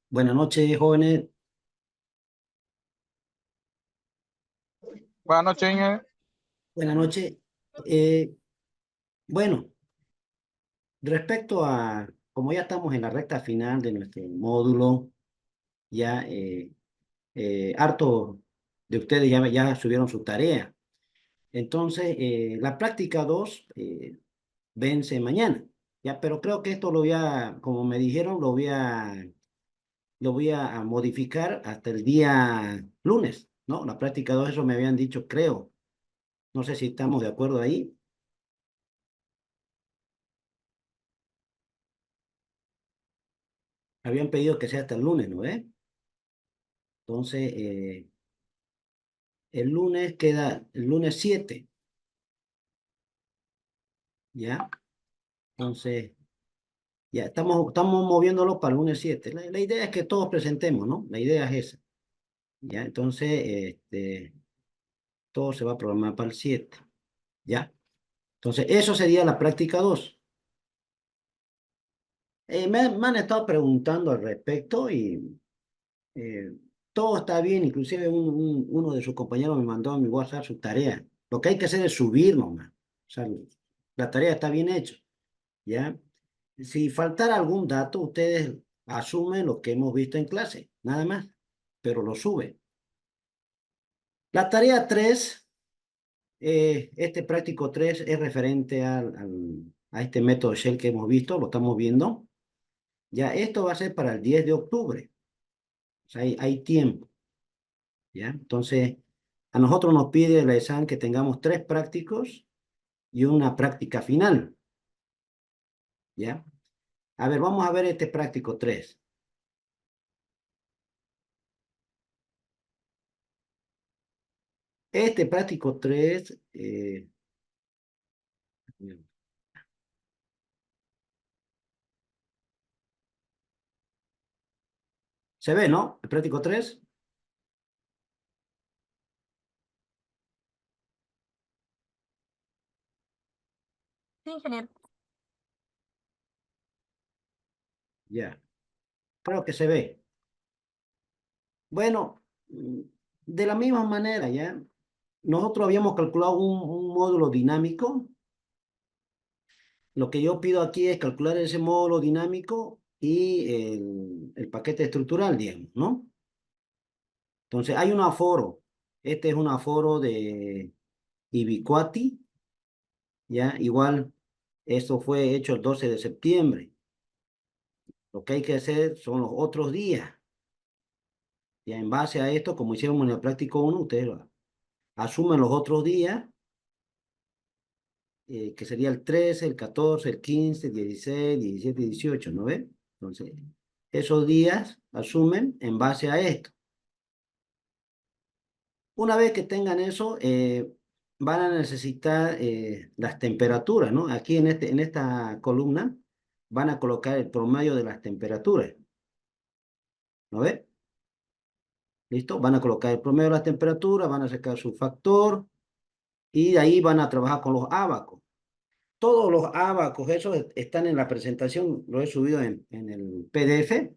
Buenas noches, jóvenes. Buenas noches, Inge. Buenas noches. Eh, bueno, respecto a, como ya estamos en la recta final de nuestro módulo, ya harto de ustedes ya subieron su tarea. Entonces, la práctica 2 vence mañana. Ya, pero creo que esto lo voy a, como me dijeron, lo voy a modificar hasta el día lunes, ¿no? La práctica 2 eso me habían dicho, creo. No sé si estamos de acuerdo ahí. Habían pedido que sea hasta el lunes, ¿no ve? Entonces, el lunes queda, el lunes 7, ¿ya? Entonces, ya estamos moviéndolo para el lunes 7. La idea es que todos presentemos, ¿no? La idea es esa, ¿ya? Entonces, todo se va a programar para el 7, ¿ya? Entonces, eso sería la práctica 2. Me han estado preguntando al respecto y eh, todo está bien, inclusive uno de sus compañeros me mandó a mi WhatsApp su tarea. Lo que hay que hacer es subir nomás. O sea, la tarea está bien hecha, ¿ya? Si faltara algún dato, ustedes asumen lo que hemos visto en clase, nada más, pero lo suben. La tarea 3, este práctico 3 es referente a este método Shell que hemos visto, lo estamos viendo. Ya, esto va a ser para el 10 de octubre, o sea, hay tiempo, ¿ya? Entonces, a nosotros nos pide la ESAN que tengamos 3 prácticos y una práctica final, ¿ya? A ver, vamos a ver este práctico 3. Este práctico 3, se ve, ¿no? El práctico 3, Sí, ingeniero. ya, creo que se ve. Bueno, de la misma manera, ¿ya? Nosotros habíamos calculado un módulo dinámico. Lo que yo pido aquí es calcular ese módulo dinámico y el paquete estructural, digamos, ¿no? Entonces, hay un aforo. Este es un aforo de Ibicuati, ¿ya? Igual, esto fue hecho el 12 de septiembre. Lo que hay que hacer son los otros días. Ya en base a esto, como hicimos en el práctico 1, ustedes asumen los otros días, que sería el 13, el 14, el 15, el 16, 17 y 18, ¿no ve? Entonces, esos días asumen en base a esto. Una vez que tengan eso, van a necesitar las temperaturas, ¿no? Aquí en esta columna van a colocar el promedio de las temperaturas, ¿no ve? ¿Listo? Van a colocar el promedio de las temperaturas, van a sacar su factor y de ahí van a trabajar con los ábacos. Todos los ábacos, esos están en la presentación, lo he subido en el PDF, o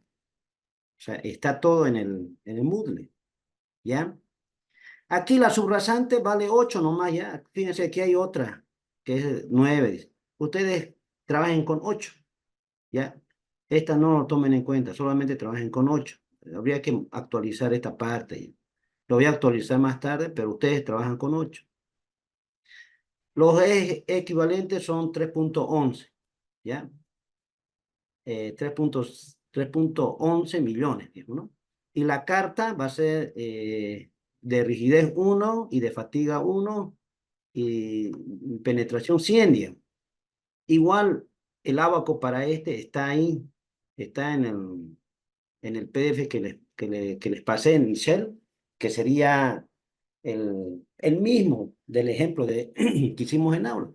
sea, está todo en el Moodle, ¿ya? Aquí la subrasante vale 8 nomás, ya. Fíjense que hay otra, que es 9. Ustedes trabajen con 8, ¿ya? Esta no lo tomen en cuenta, solamente trabajen con 8. Habría que actualizar esta parte. Lo voy a actualizar más tarde, pero ustedes trabajan con 8. Los equivalentes son 3.11, ¿ya? 3.11 millones, digamos, ¿no? Y la carta va a ser de rigidez 1 y de fatiga 1 y penetración 100, digamos. Igual el ábaco para este está ahí, está en el PDF que les pasé en Shell, que sería el mismo del ejemplo que hicimos en aula.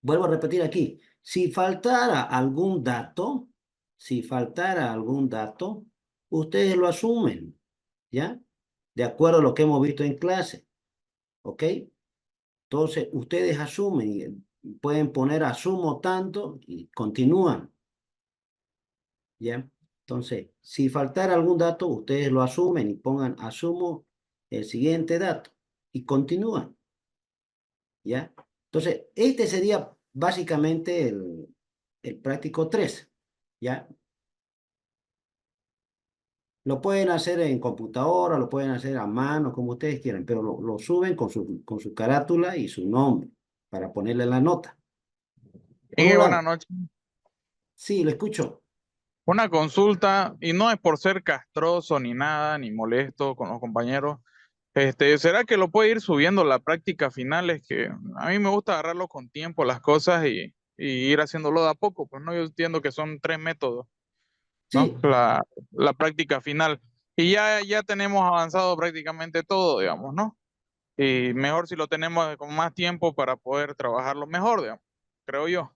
Vuelvo a repetir aquí, si faltara algún dato, ustedes lo asumen, ¿ya? De acuerdo a lo que hemos visto en clase, ¿ok? Entonces, ustedes asumen, pueden poner asumo tanto y continúan, ¿ya? Entonces, si faltara algún dato, ustedes lo asumen y pongan asumo el siguiente dato y continúan, ¿ya? Entonces, este sería básicamente el práctico 3, ¿ya? Lo pueden hacer en computadora, lo pueden hacer a mano, como ustedes quieran, pero lo suben con su carátula y su nombre para ponerle la nota. Por un Buenas lado, noches. sí, lo escucho. Una consulta, y no es por ser castroso ni nada, ni molesto con los compañeros. ¿Será que lo puede ir subiendo la práctica final? Es que a mí me gusta agarrarlo con tiempo las cosas y ir haciéndolo de a poco. Pues no, yo entiendo que son 3 métodos, ¿no? Sí, La práctica final. Y ya tenemos avanzado prácticamente todo, digamos, ¿no? Y mejor si lo tenemos con más tiempo para poder trabajarlo mejor, digamos, creo yo.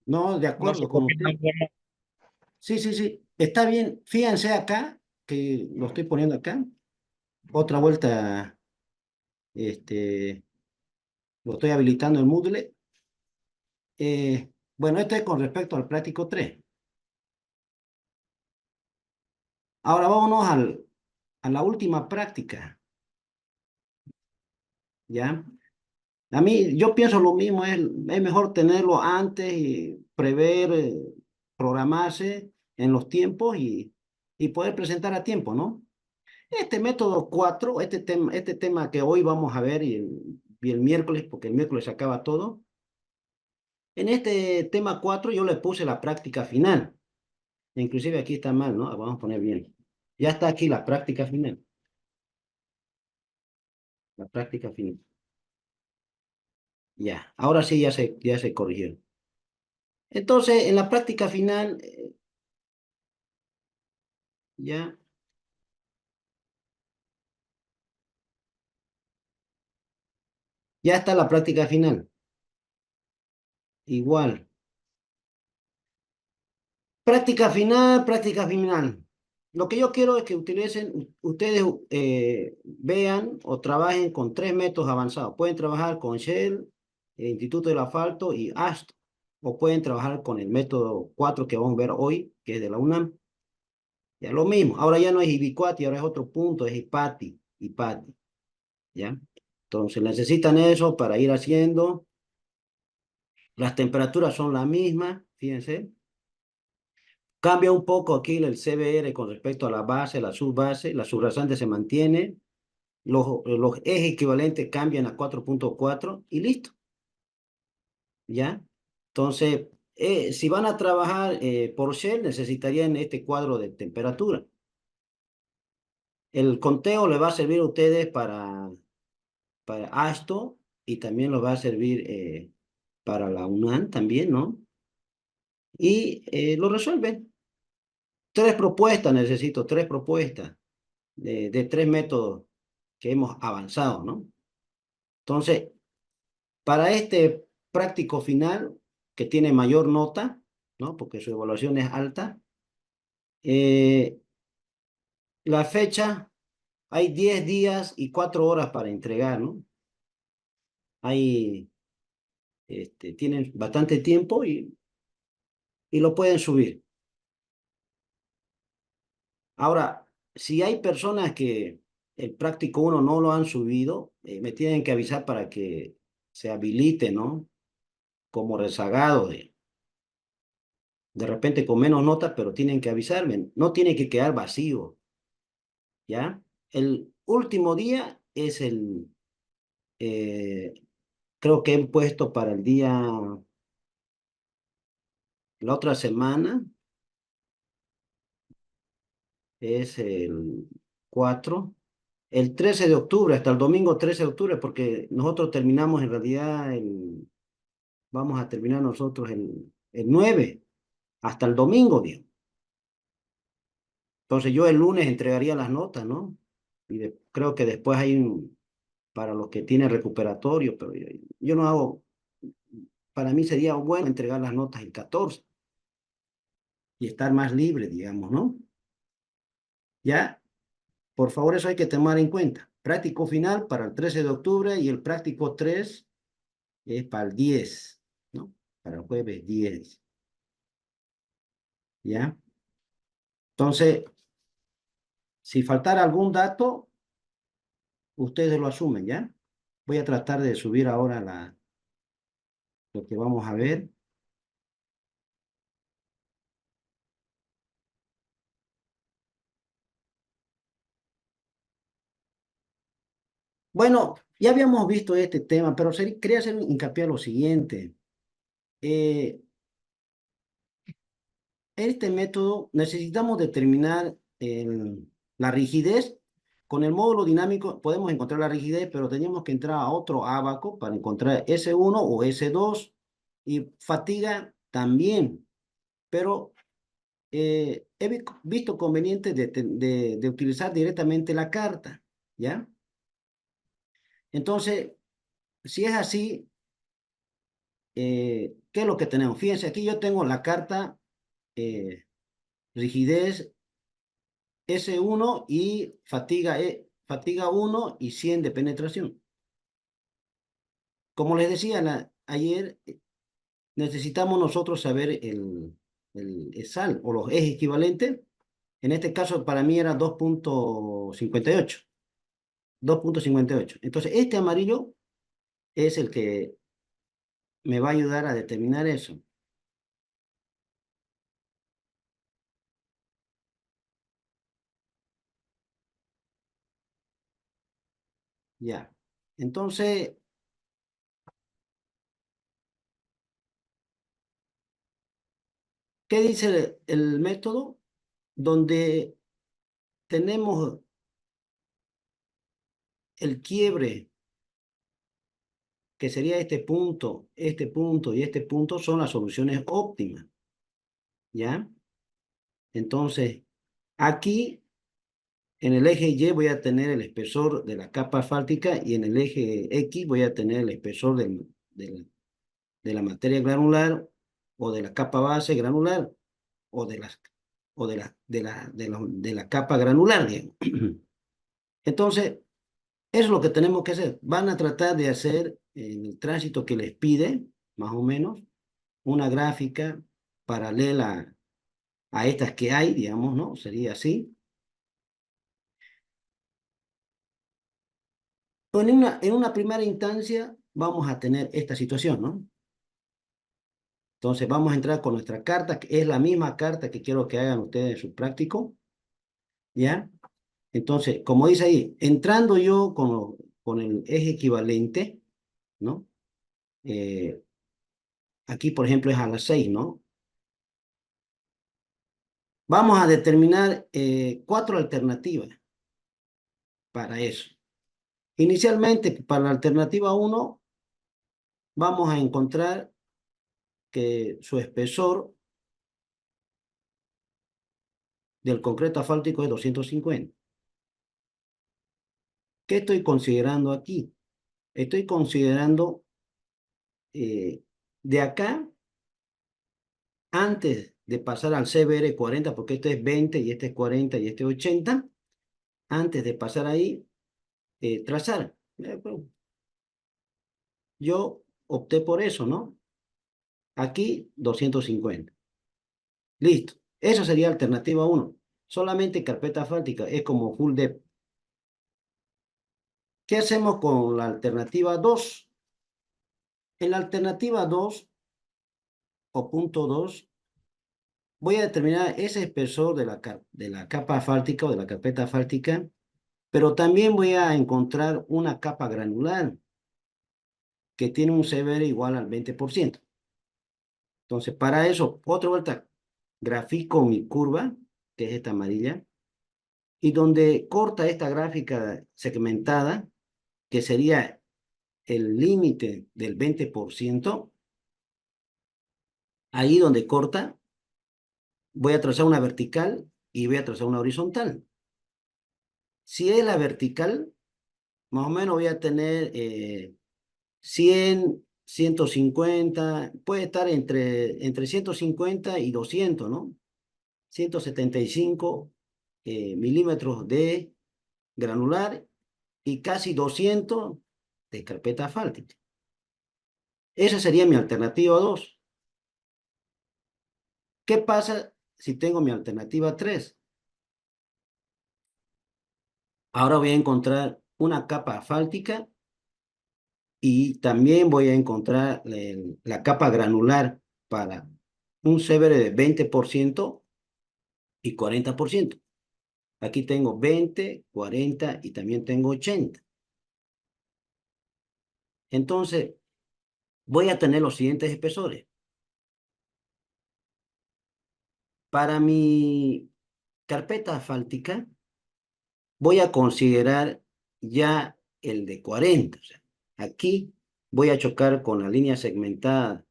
no, de No sé acuerdo qué con usted. opinan. Sí, sí, sí, está bien. Fíjense acá, que lo estoy poniendo acá. Otra vuelta, este, lo estoy habilitando en Moodle. Bueno, esto es con respecto al práctico 3. Ahora vámonos a la última práctica, ¿ya? A mí, yo pienso lo mismo, es mejor tenerlo antes y prever, programarse en los tiempos y poder presentar a tiempo, ¿no? Este método 4, este tema que hoy vamos a ver y el miércoles, porque el miércoles se acaba todo, en este tema 4 yo le puse la práctica final. Inclusive aquí está mal, ¿no? Vamos a poner bien. Ya está aquí la práctica final. La práctica final. Ya, ahora sí ya se corrigió. Entonces, en la práctica final, ya, ya está la práctica final. Igual. Práctica final, práctica final. Lo que yo quiero es que ustedes vean o trabajen con 3 métodos avanzados. Pueden trabajar con Shell, Instituto del Asfalto y AST. O pueden trabajar con el método 4 que vamos a ver hoy, que es de la UNAM. Ya lo mismo. Ahora ya no es Ibicuati, ahora es otro punto, es Ipati. ¿Ya? Entonces necesitan eso para ir haciendo. Las temperaturas son las mismas, fíjense. Cambia un poco aquí el CBR con respecto a la base, la subbase, la subrasante se mantiene, los ejes equivalentes cambian a 4.4 y listo, ¿ya? Entonces, si van a trabajar por Shell, necesitarían este cuadro de temperatura. El conteo le va a servir a ustedes para ASTO y también lo va a servir para la UNAM también, ¿no? Y lo resuelven. 3 propuestas necesito, 3 propuestas de 3 métodos que hemos avanzado, ¿no? Entonces, para este práctico final, que tiene mayor nota, ¿no? Porque su evaluación es alta, eh, la fecha, hay 10 días y 4 horas para entregar, ¿no? Hay, tienen bastante tiempo y lo pueden subir. Ahora, si hay personas que el práctico uno no lo han subido, me tienen que avisar para que se habilite, ¿no? Como rezagado de repente con menos notas, pero tienen que avisarme. No tiene que quedar vacío, ¿ya? El último día es eh, creo que he puesto para el día, la otra semana, es el 4 el 13 de octubre, hasta el domingo 13 de octubre, porque nosotros terminamos en realidad, vamos a terminar nosotros el 9 hasta el domingo, digamos. Entonces yo el lunes entregaría las notas, ¿no? Y creo que después hay para los que tienen recuperatorio, pero yo no hago, para mí sería bueno entregar las notas el 14 y estar más libre, digamos, ¿no? Ya, por favor, eso hay que tomar en cuenta. Práctico final para el 13 de octubre y el práctico 3 es para el 10, ¿no? Para el jueves 10, ¿ya? Entonces, si faltara algún dato, ustedes lo asumen, ¿ya? Voy a tratar de subir ahora lo que vamos a ver. Bueno, ya habíamos visto este tema, pero quería hacer hincapié a lo siguiente. Eh, este método necesitamos determinar la rigidez. Con el módulo dinámico podemos encontrar la rigidez, pero teníamos que entrar a otro ábaco para encontrar S1 o S2 y fatiga también. Pero he visto conveniente de utilizar directamente la carta, ¿ya? Entonces, si es así, ¿qué es lo que tenemos? Fíjense, aquí yo tengo la carta eh, rigidez S1 y fatiga 1 y 100 de penetración. Como les decía ayer, necesitamos nosotros saber el ESAL o los ejes equivalentes. En este caso, para mí era 2.58. 2.58. Entonces, este amarillo es el que me va a ayudar a determinar eso. Ya. Entonces, ¿qué dice el método? Donde tenemos el quiebre, que sería este punto y este punto, son las soluciones óptimas, ¿ya? Entonces, aquí en el eje Y voy a tener el espesor de la capa asfáltica y en el eje X voy a tener el espesor de la materia granular o de la capa base granular o de la capa granular, digamos. Entonces, eso es lo que tenemos que hacer. Van a tratar de hacer en el tránsito que les pide, más o menos, una gráfica paralela a estas que hay, digamos, ¿no? Sería así. En una primera instancia vamos a tener esta situación, ¿no? Entonces vamos a entrar con nuestra carta, que es la misma carta que quiero que hagan ustedes en su práctico, ¿ya? Entonces, como dice ahí, entrando yo con el eje equivalente, ¿no? Eh, aquí, por ejemplo, es a las 6, ¿no? Vamos a determinar 4 alternativas para eso. Inicialmente, para la alternativa 1, vamos a encontrar que su espesor del concreto asfáltico es 250. ¿Qué estoy considerando aquí? Estoy considerando de acá, antes de pasar al CBR 40, porque este es 20 y este es 40 y este es 80, antes de pasar ahí, trazar. Bueno, yo opté por eso, ¿no? Aquí 250. Listo. Esa sería alternativa 1. Solamente carpeta asfáltica, es como full depth. ¿Qué hacemos con la alternativa 2? En la alternativa 2 o punto 2, voy a determinar ese espesor de la capa asfáltica o de la carpeta asfáltica, pero también voy a encontrar una capa granular que tiene un CBR igual al 20%. Entonces, para eso, otra vuelta, grafico mi curva, que es esta amarilla, y donde corta esta gráfica segmentada, que sería el límite del 20%, ahí donde corta, voy a trazar una vertical y voy a trazar una horizontal. Si es la vertical, más o menos voy a tener 100, 150, puede estar entre 150 y 200, ¿no? 175 milímetros de granular y casi 200 de carpeta asfáltica. Esa sería mi alternativa 2. ¿Qué pasa si tengo mi alternativa 3? Ahora voy a encontrar una capa asfáltica y también voy a encontrar la capa granular para un Severe de 20% y 40%. Aquí tengo 20, 40 y también tengo 80. Entonces, voy a tener los siguientes espesores. Para mi carpeta asfáltica, voy a considerar ya el de 40. O sea, aquí voy a chocar con la línea segmentada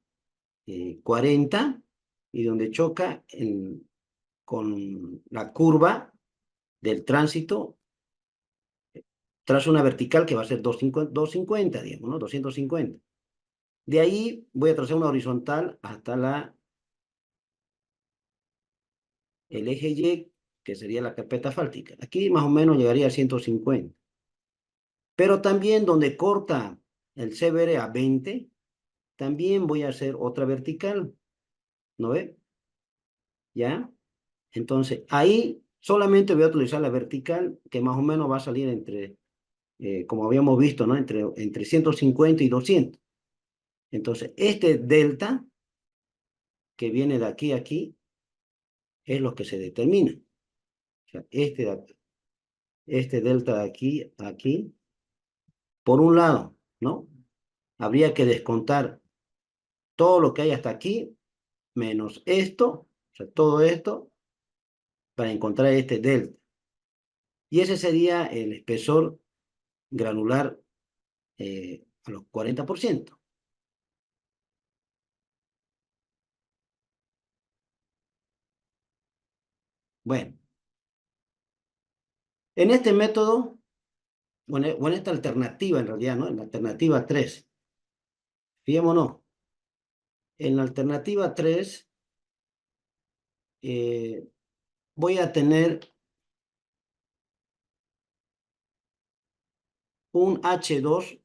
40 y donde choca con la curva del tránsito, trazo una vertical que va a ser 250, digamos, ¿no? 250. De ahí voy a trazar una horizontal hasta el eje Y, que sería la carpeta asfáltica. Aquí más o menos llegaría a 150. Pero también donde corta el CBR a 20, también voy a hacer otra vertical, ¿no ve? ¿Ya? Entonces, ahí solamente voy a utilizar la vertical, que más o menos va a salir entre, como habíamos visto, ¿no? Entre 150 y 200. Entonces, este delta, que viene de aquí a aquí, es lo que se determina. O sea, este delta de aquí a aquí, por un lado, ¿no? Habría que descontar todo lo que hay hasta aquí, menos esto, o sea, todo esto, para encontrar este delta. Y ese sería el espesor granular a los 40%. Bueno, en este método, o en esta alternativa en realidad, ¿no? En la alternativa 3, fijémonos, en la alternativa 3 voy a tener un H2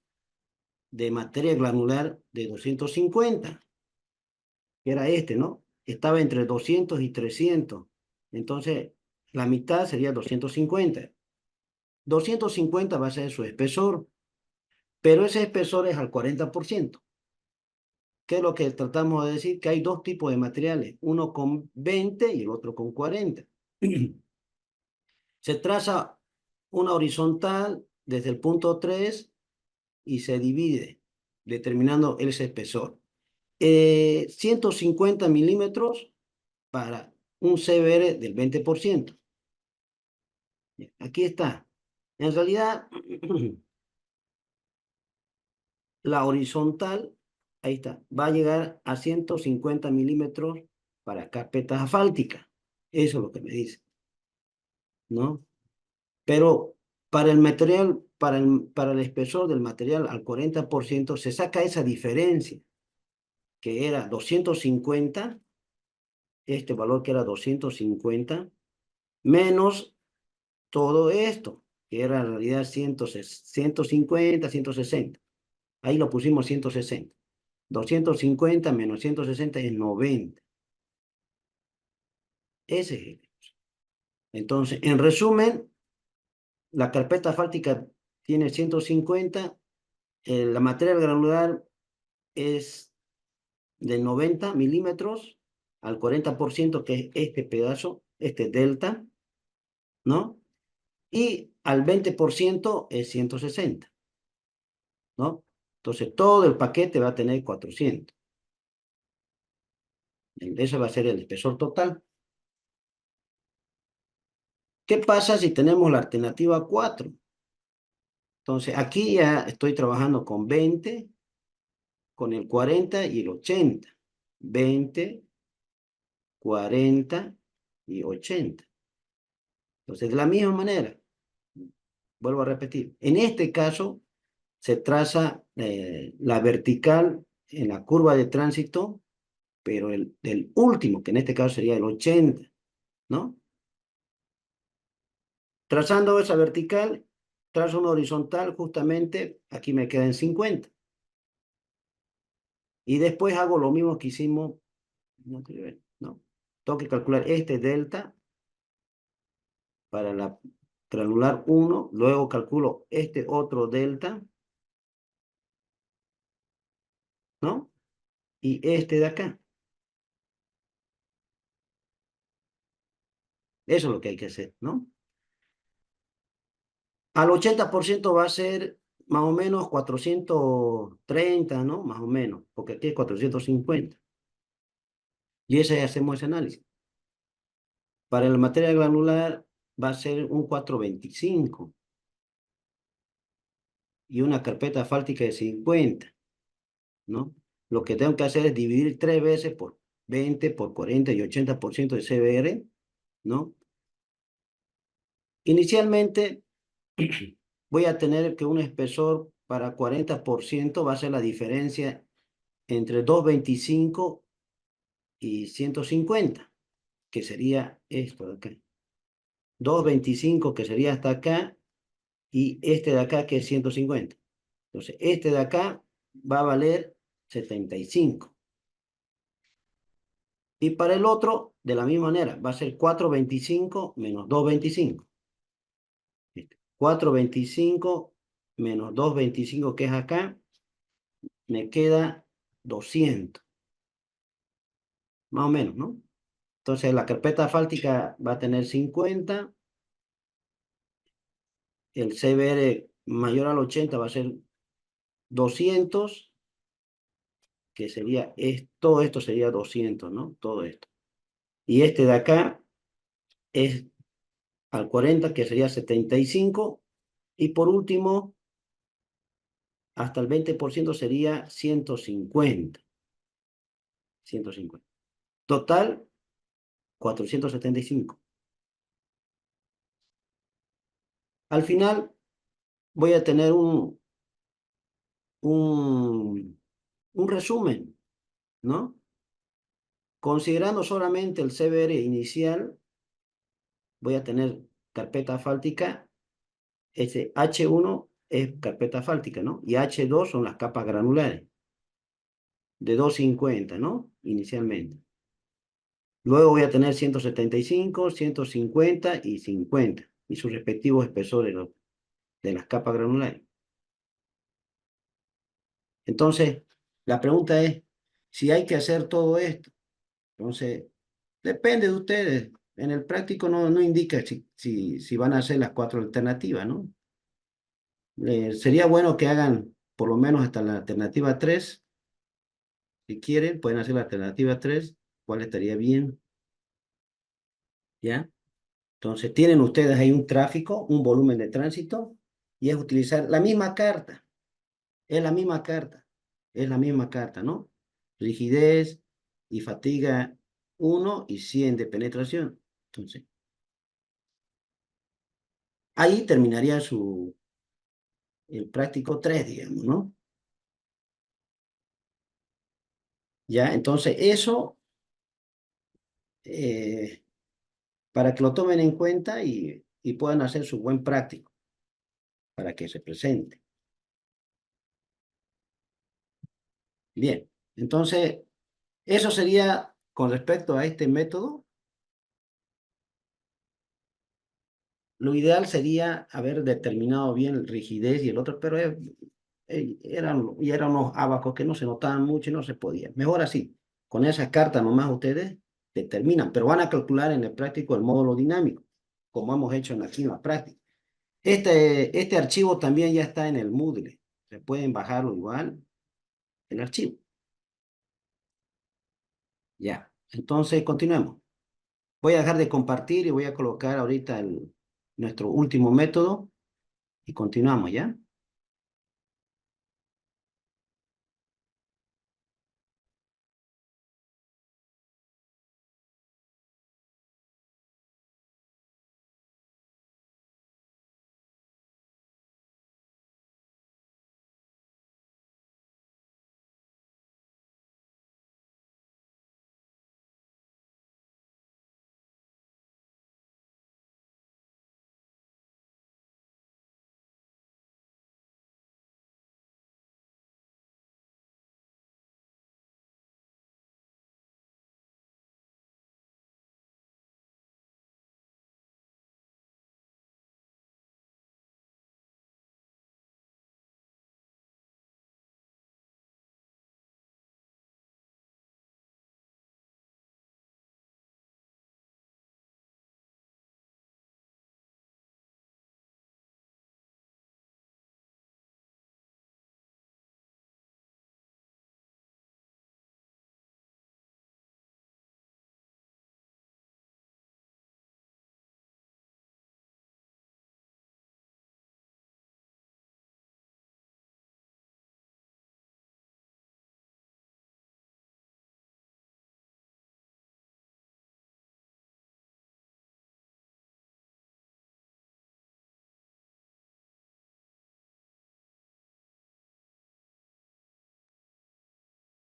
de materia granular de 250, que era este, ¿no? Estaba entre 200 y 300. Entonces, la mitad sería 250. 250 va a ser su espesor, pero ese espesor es al 40%. ¿Qué es lo que tratamos de decir? Que hay dos tipos de materiales, uno con 20 y el otro con 40. Se traza una horizontal desde el punto 3 y se divide, determinando ese espesor. 150 milímetros para un CBR del 20%. Aquí está. En realidad, la horizontal, ahí está, va a llegar a 150 milímetros para carpetas asfálticas. Eso es lo que me dice, ¿no? Pero para el material, para el espesor del material al 40%, se saca esa diferencia, que era 250, este valor que era 250, menos todo esto, que era en realidad 150, 160. Ahí lo pusimos 160. 250 menos 160 es 90. Ese es el. Entonces, en resumen, la carpeta asfáltica tiene 150, la materia granular es de 90 milímetros al 40%, que es este pedazo, este delta, ¿no? Y al 20% es 160, ¿no? Entonces, todo el paquete va a tener 400. Ese va a ser el espesor total. ¿Qué pasa si tenemos la alternativa 4? Entonces, aquí ya estoy trabajando con 20, con el 40 y el 80. 20, 40 y 80. Entonces, de la misma manera, vuelvo a repetir, en este caso se traza la vertical en la curva de tránsito, pero el último, que en este caso sería el 80, ¿no? Trazando esa vertical, trazo una horizontal, justamente aquí me queda en 50. Y después hago lo mismo que hicimos, no, no. Tengo que calcular este delta para granular 1, luego calculo este otro delta, ¿no? Y este de acá. Eso es lo que hay que hacer, ¿no? Al 80% va a ser más o menos 430, ¿no? Más o menos, porque aquí es 450. Y ese hacemos ese análisis. Para la materia granular va a ser un 425 y una carpeta fáltica de 50, ¿no? Lo que tengo que hacer es dividir 3 veces por 20, por 40 y 80% de CBR, ¿no? Inicialmente voy a tener que un espesor para 40% va a ser la diferencia entre 225 y 150, que sería esto de acá. 225 que sería hasta acá y este de acá que es 150. Entonces, este de acá va a valer 75. Y para el otro, de la misma manera, va a ser 425 menos 225. 425 menos 225 que es acá, me queda 200. Más o menos, ¿no? Entonces, la carpeta fáltica va a tener 50. El CBR mayor al 80 va a ser 200, que sería, todo esto sería 200, ¿no? Todo esto. Y este de acá es al 40, que sería 75. Y por último, hasta el 20% sería 150. 150. Total, 475. Al final voy a tener un, un resumen, ¿no? Considerando solamente el CBR inicial, voy a tener carpeta fáltica. Ese H1 es carpeta fáltica, ¿no? Y H2 son las capas granulares, de 250, ¿no? Inicialmente. Luego voy a tener 175, 150 y 50, y sus respectivos espesores de las capas granulares. Entonces, la pregunta es, si hay que hacer todo esto, entonces, depende de ustedes. En el práctico no indica si van a hacer las 4 alternativas, ¿no? Sería bueno que hagan por lo menos hasta la alternativa 3. Si quieren, pueden hacer la alternativa 3, cuál estaría bien, ¿ya? Entonces, tienen ustedes ahí un tráfico, un volumen de tránsito, y es utilizar la misma carta, es la misma carta, es la misma carta, ¿no? Rigidez y fatiga 1 y 100 de penetración. Entonces, ahí terminaría el práctico 3, digamos, ¿no? Ya, entonces eso, eh, para que lo tomen en cuenta y puedan hacer su buen práctico, para que se presente. Bien, entonces, eso sería con respecto a este método. Lo ideal sería haber determinado bien rigidez y el otro, pero eran unos abacos que no se notaban mucho y no se podía. Mejor así, con esa carta nomás ustedes determinan, pero van a calcular en el práctico el módulo dinámico, como hemos hecho aquí en la práctica. Este archivo también ya está en el Moodle. Se pueden bajarlo igual, el archivo. Ya, entonces continuemos. Voy a dejar de compartir y voy a colocar ahorita nuestro último método y continuamos, ¿ya?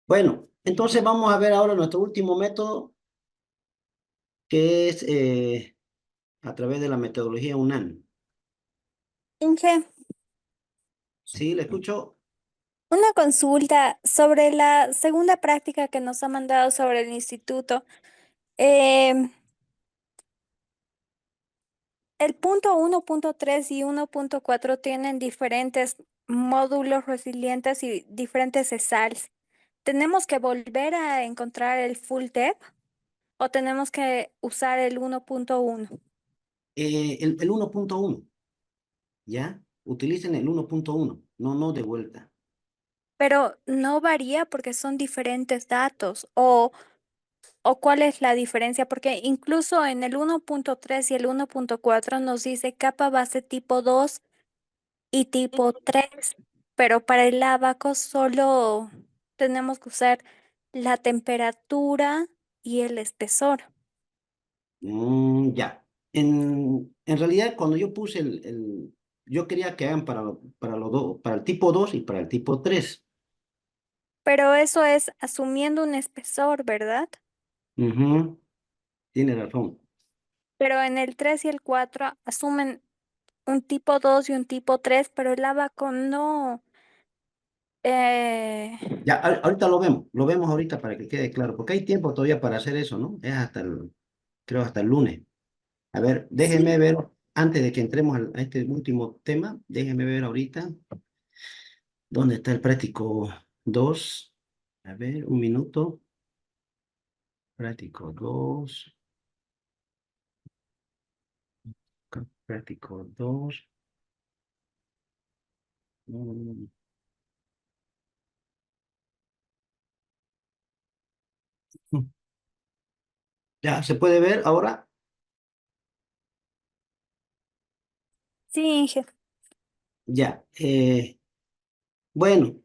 Bueno, entonces vamos a ver ahora nuestro último método, que es a través de la metodología UNAM. Inge, ¿Sí? ¿Le escucho? una consulta sobre la segunda práctica que nos ha mandado sobre el instituto. Em, el punto 1.3 y 1.4 tienen diferentes módulos resilientes y diferentes ESALs. ¿Tenemos que volver a encontrar el full depth o tenemos que usar el 1.1? El 1.1, ¿ya? Utilicen el 1.1, no, no de vuelta. Pero no varía porque son diferentes datos. ¿O cuál es la diferencia? Porque incluso en el 1.3 y el 1.4 nos dice capa base tipo 2 y tipo 3, pero para el abaco solo tenemos que usar la temperatura y el espesor. Ya. En realidad, cuando yo puse yo quería que hagan para los dos, para el tipo 2 y para el tipo 3. Pero eso es asumiendo un espesor, ¿verdad? Ujú, tiene razón. Pero en el 3 y el 4 asumen un tipo 2 y un tipo 3, pero el abaco no. Eh, Ya, ahorita lo vemos ahorita para que quede claro, porque hay tiempo todavía para hacer eso, ¿no? Es hasta creo hasta el lunes. A ver, déjeme sí. ver, antes de que entremos a este último tema, déjeme ver ahorita dónde está el práctico 2. A ver, un minuto. Práctico 2. Práctico 2. Mm, Ya, ¿se puede ver ahora? Sí, Inge. Ya. Bueno,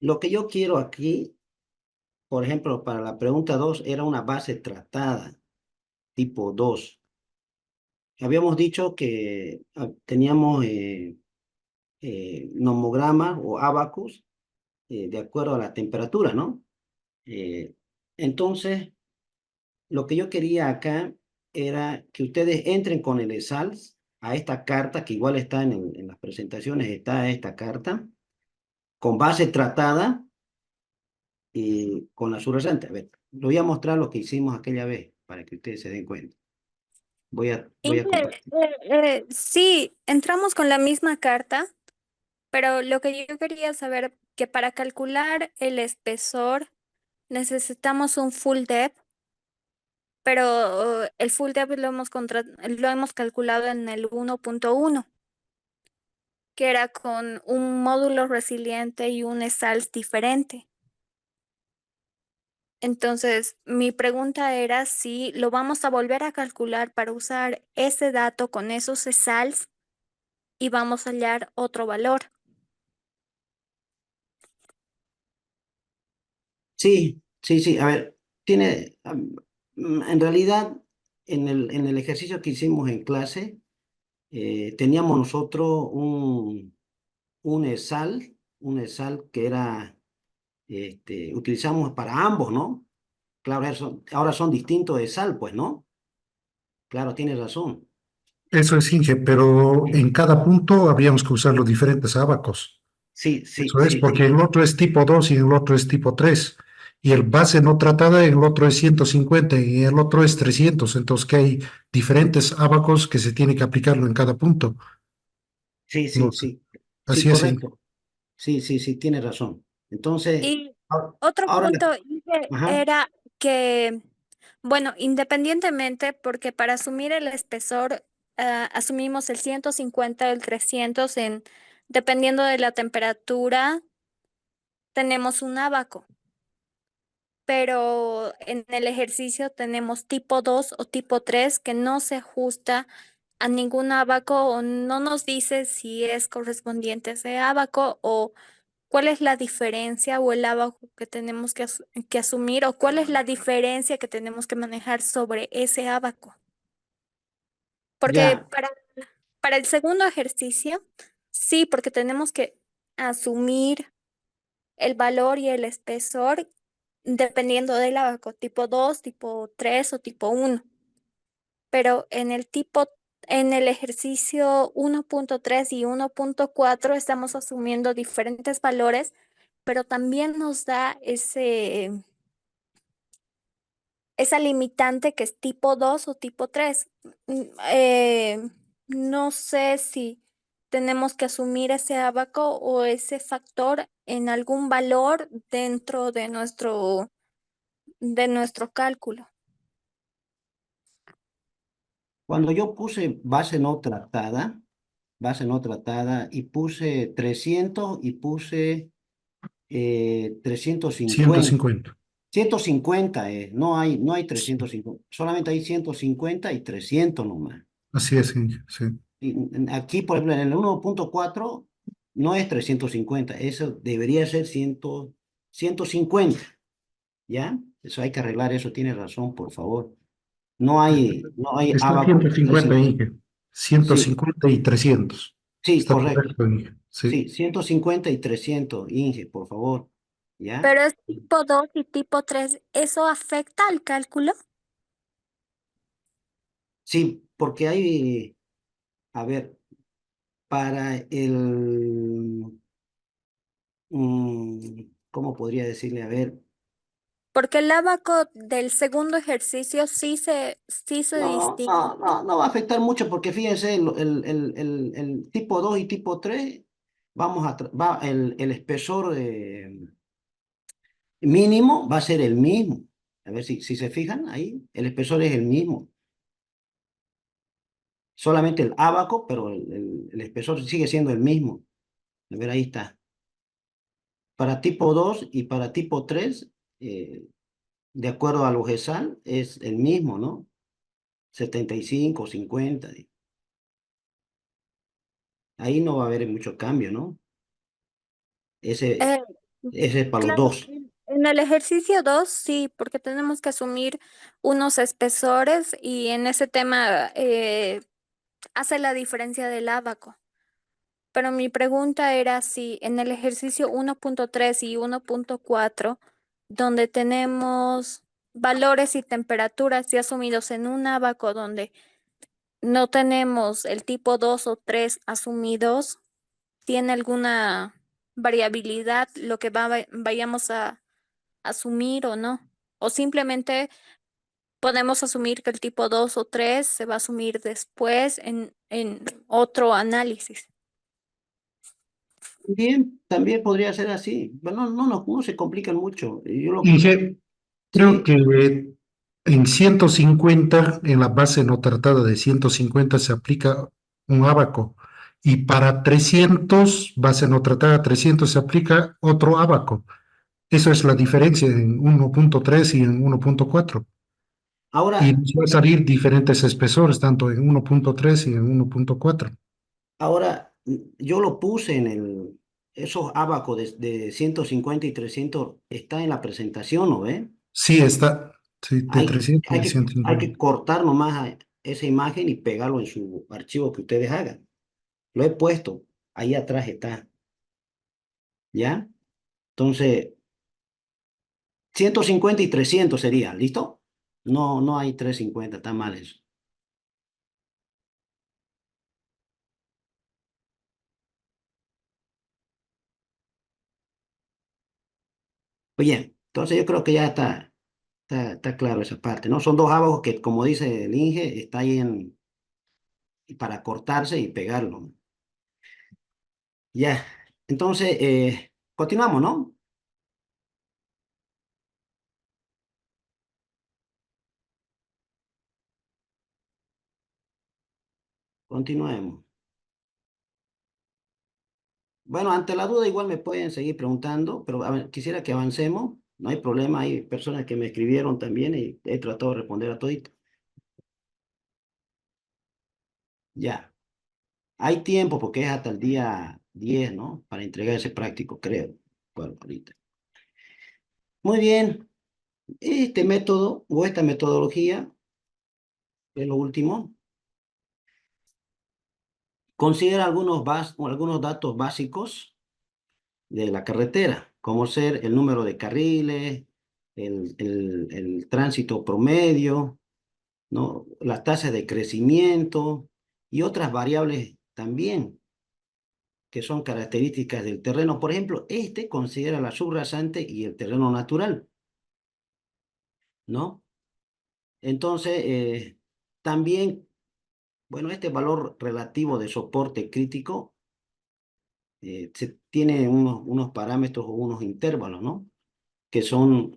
lo que yo quiero aquí, por ejemplo, para la pregunta 2 era una base tratada, tipo 2. Habíamos dicho que teníamos nomogramas o abacus de acuerdo a la temperatura, ¿no? Eh, entonces, lo que yo quería acá era que ustedes entren con el ESALS a esta carta, que igual está en las presentaciones, está esta carta, con base tratada y con la subrayante. A ver, lo voy a mostrar lo que hicimos aquella vez para que ustedes se den cuenta. Voy a Inge, compartir. sí, entramos con la misma carta, pero lo que yo quería saber que para calcular el espesor necesitamos un full depth, pero el full depth lo hemos calculado en el 1.1, que era con un módulo resiliente y un ESALS diferente. Entonces, mi pregunta era si lo vamos a volver a calcular para usar ese dato con esos ESALs y vamos a hallar otro valor. Sí, sí, sí. A ver, tiene, en realidad, en el ejercicio que hicimos en clase, teníamos nosotros un ESAL que era, utilizamos para ambos, ¿no? Claro, ahora son distintos ESAL, pues, ¿no? Claro, tienes razón. Eso es Inge, pero en cada punto habríamos que usar los diferentes ábacos. Sí, sí, Eso es, sí, porque sí. el otro es tipo 2 y el otro es tipo 3. Y el base no tratada, el otro es 150 y el otro es 300. Entonces, que hay diferentes ábacos que se tiene que aplicarlo en cada punto. Sí, No sí, sé. sí. Sí, Así es, Inge. correcto. Sí, sí, sí, tienes razón. Entonces, Y ahora, otro ahora punto Inge, ajá. era que, bueno, independientemente, porque para asumir el espesor, asumimos el 150 o el 300 dependiendo de la temperatura, tenemos un ábaco. Pero en el ejercicio tenemos tipo 2 o tipo 3 que no se ajusta a ningún abaco o no nos dice si es correspondiente a ese abaco o cuál es la diferencia o el abaco que tenemos que asumir o cuál es la diferencia que tenemos que manejar sobre ese abaco. Porque Ya, para el segundo ejercicio, sí, porque tenemos que asumir el valor y el espesor dependiendo del abaco, tipo 2, tipo 3 o tipo 1. Pero en el ejercicio 1.3 y 1.4 estamos asumiendo diferentes valores, pero también nos da esa limitante que es tipo 2 o tipo 3. Mm, no sé si tenemos que asumir ese abaco o ese factor en algún valor dentro de nuestro cálculo. Cuando yo puse base no tratada, y puse 300 y puse 350. 150. 150 no hay 350, solamente hay 150 y 300 nomás. Así es, Inge, sí. Aquí, por ejemplo, en el 1.4 no es 350, eso debería ser 150, ¿ya? Eso hay que arreglar, eso tiene razón, por favor. No hay Está abaco de 150, 350. Inge. Sí, 150 y 300. sí, Está correcto. correcto, Inge. Sí. Sí, 150 y 300 Inge, por favor, ¿ya? Pero es tipo 2 y tipo 3. ¿Eso afecta al cálculo? Sí, porque hay, a ver, para ¿cómo podría decirle? A ver, Porque el abaco del segundo ejercicio sí se distingue. no va a afectar mucho porque fíjense, el tipo 2 y tipo 3 el espesor mínimo va a ser el mismo. A ver si se fijan ahí, el espesor es el mismo. Solamente el ábaco, pero el espesor sigue siendo el mismo. A ver, ahí está. Para tipo 2 y para tipo 3 de acuerdo a lo GESAL, es el mismo, ¿no? 75, 50. Ahí no va a haber mucho cambio, ¿no? Ese, Eh, ese es para los claro, dos. en el ejercicio 2 sí, porque tenemos que asumir unos espesores y en ese tema hace la diferencia del abaco. Pero mi pregunta era si en el ejercicio 1.3 y 1.4, donde tenemos valores y temperaturas ya asumidos en un abaco donde no tenemos el tipo 2 o 3 asumidos, ¿tiene alguna variabilidad lo que vayamos a asumir o no? O simplemente podemos asumir que el tipo 2 o 3 se va a asumir después en otro análisis. Bien, también podría ser así. Bueno, no se complican mucho. Inge, creo Sí, que en 150, en la base no tratada de 150 se aplica un ábaco. Y para 300, base no tratada 300 se aplica otro ábaco. Eso es la diferencia en 1.3 y en 1.4. Y ahora, nos va a salir diferentes espesores, tanto en 1.3 y en 1.4. yo lo puse esos ábacos de 150 y 300 está en la presentación, ¿no ve? Sí, está. Sí, de Hay, 300 y hay que 150. cortar nomás esa imagen y pegarlo en su archivo que ustedes hagan. Lo he puesto, ahí atrás está, ¿ya? Entonces, 150 y 300 sería, ¿listo? No hay 350, está mal eso. Pues bien, entonces yo creo que ya está claro esa parte, ¿no? Son dos ábacos que, como dice el Inge, está ahí para cortarse y pegarlo. Ya, entonces, continuamos, ¿no? Continuemos. Bueno, ante la duda igual me pueden seguir preguntando, pero a ver, quisiera que avancemos. No hay problema, hay personas que me escribieron también y he tratado de responder a todito. Ya, hay tiempo porque es hasta el día 10, ¿no? Para entregar ese práctico, creo. Bueno, ahorita. Muy bien, este método o esta metodología es lo último. Considera algunos datos básicos de la carretera. como ser el número de carriles, el tránsito promedio, ¿no? Las tasas de crecimiento y otras variables también que son características del terreno. Por ejemplo, este considera la subrasante y el terreno natural, ¿no? Entonces, también, bueno, este valor relativo de soporte crítico tiene unos parámetros o unos intervalos, ¿no? Que son,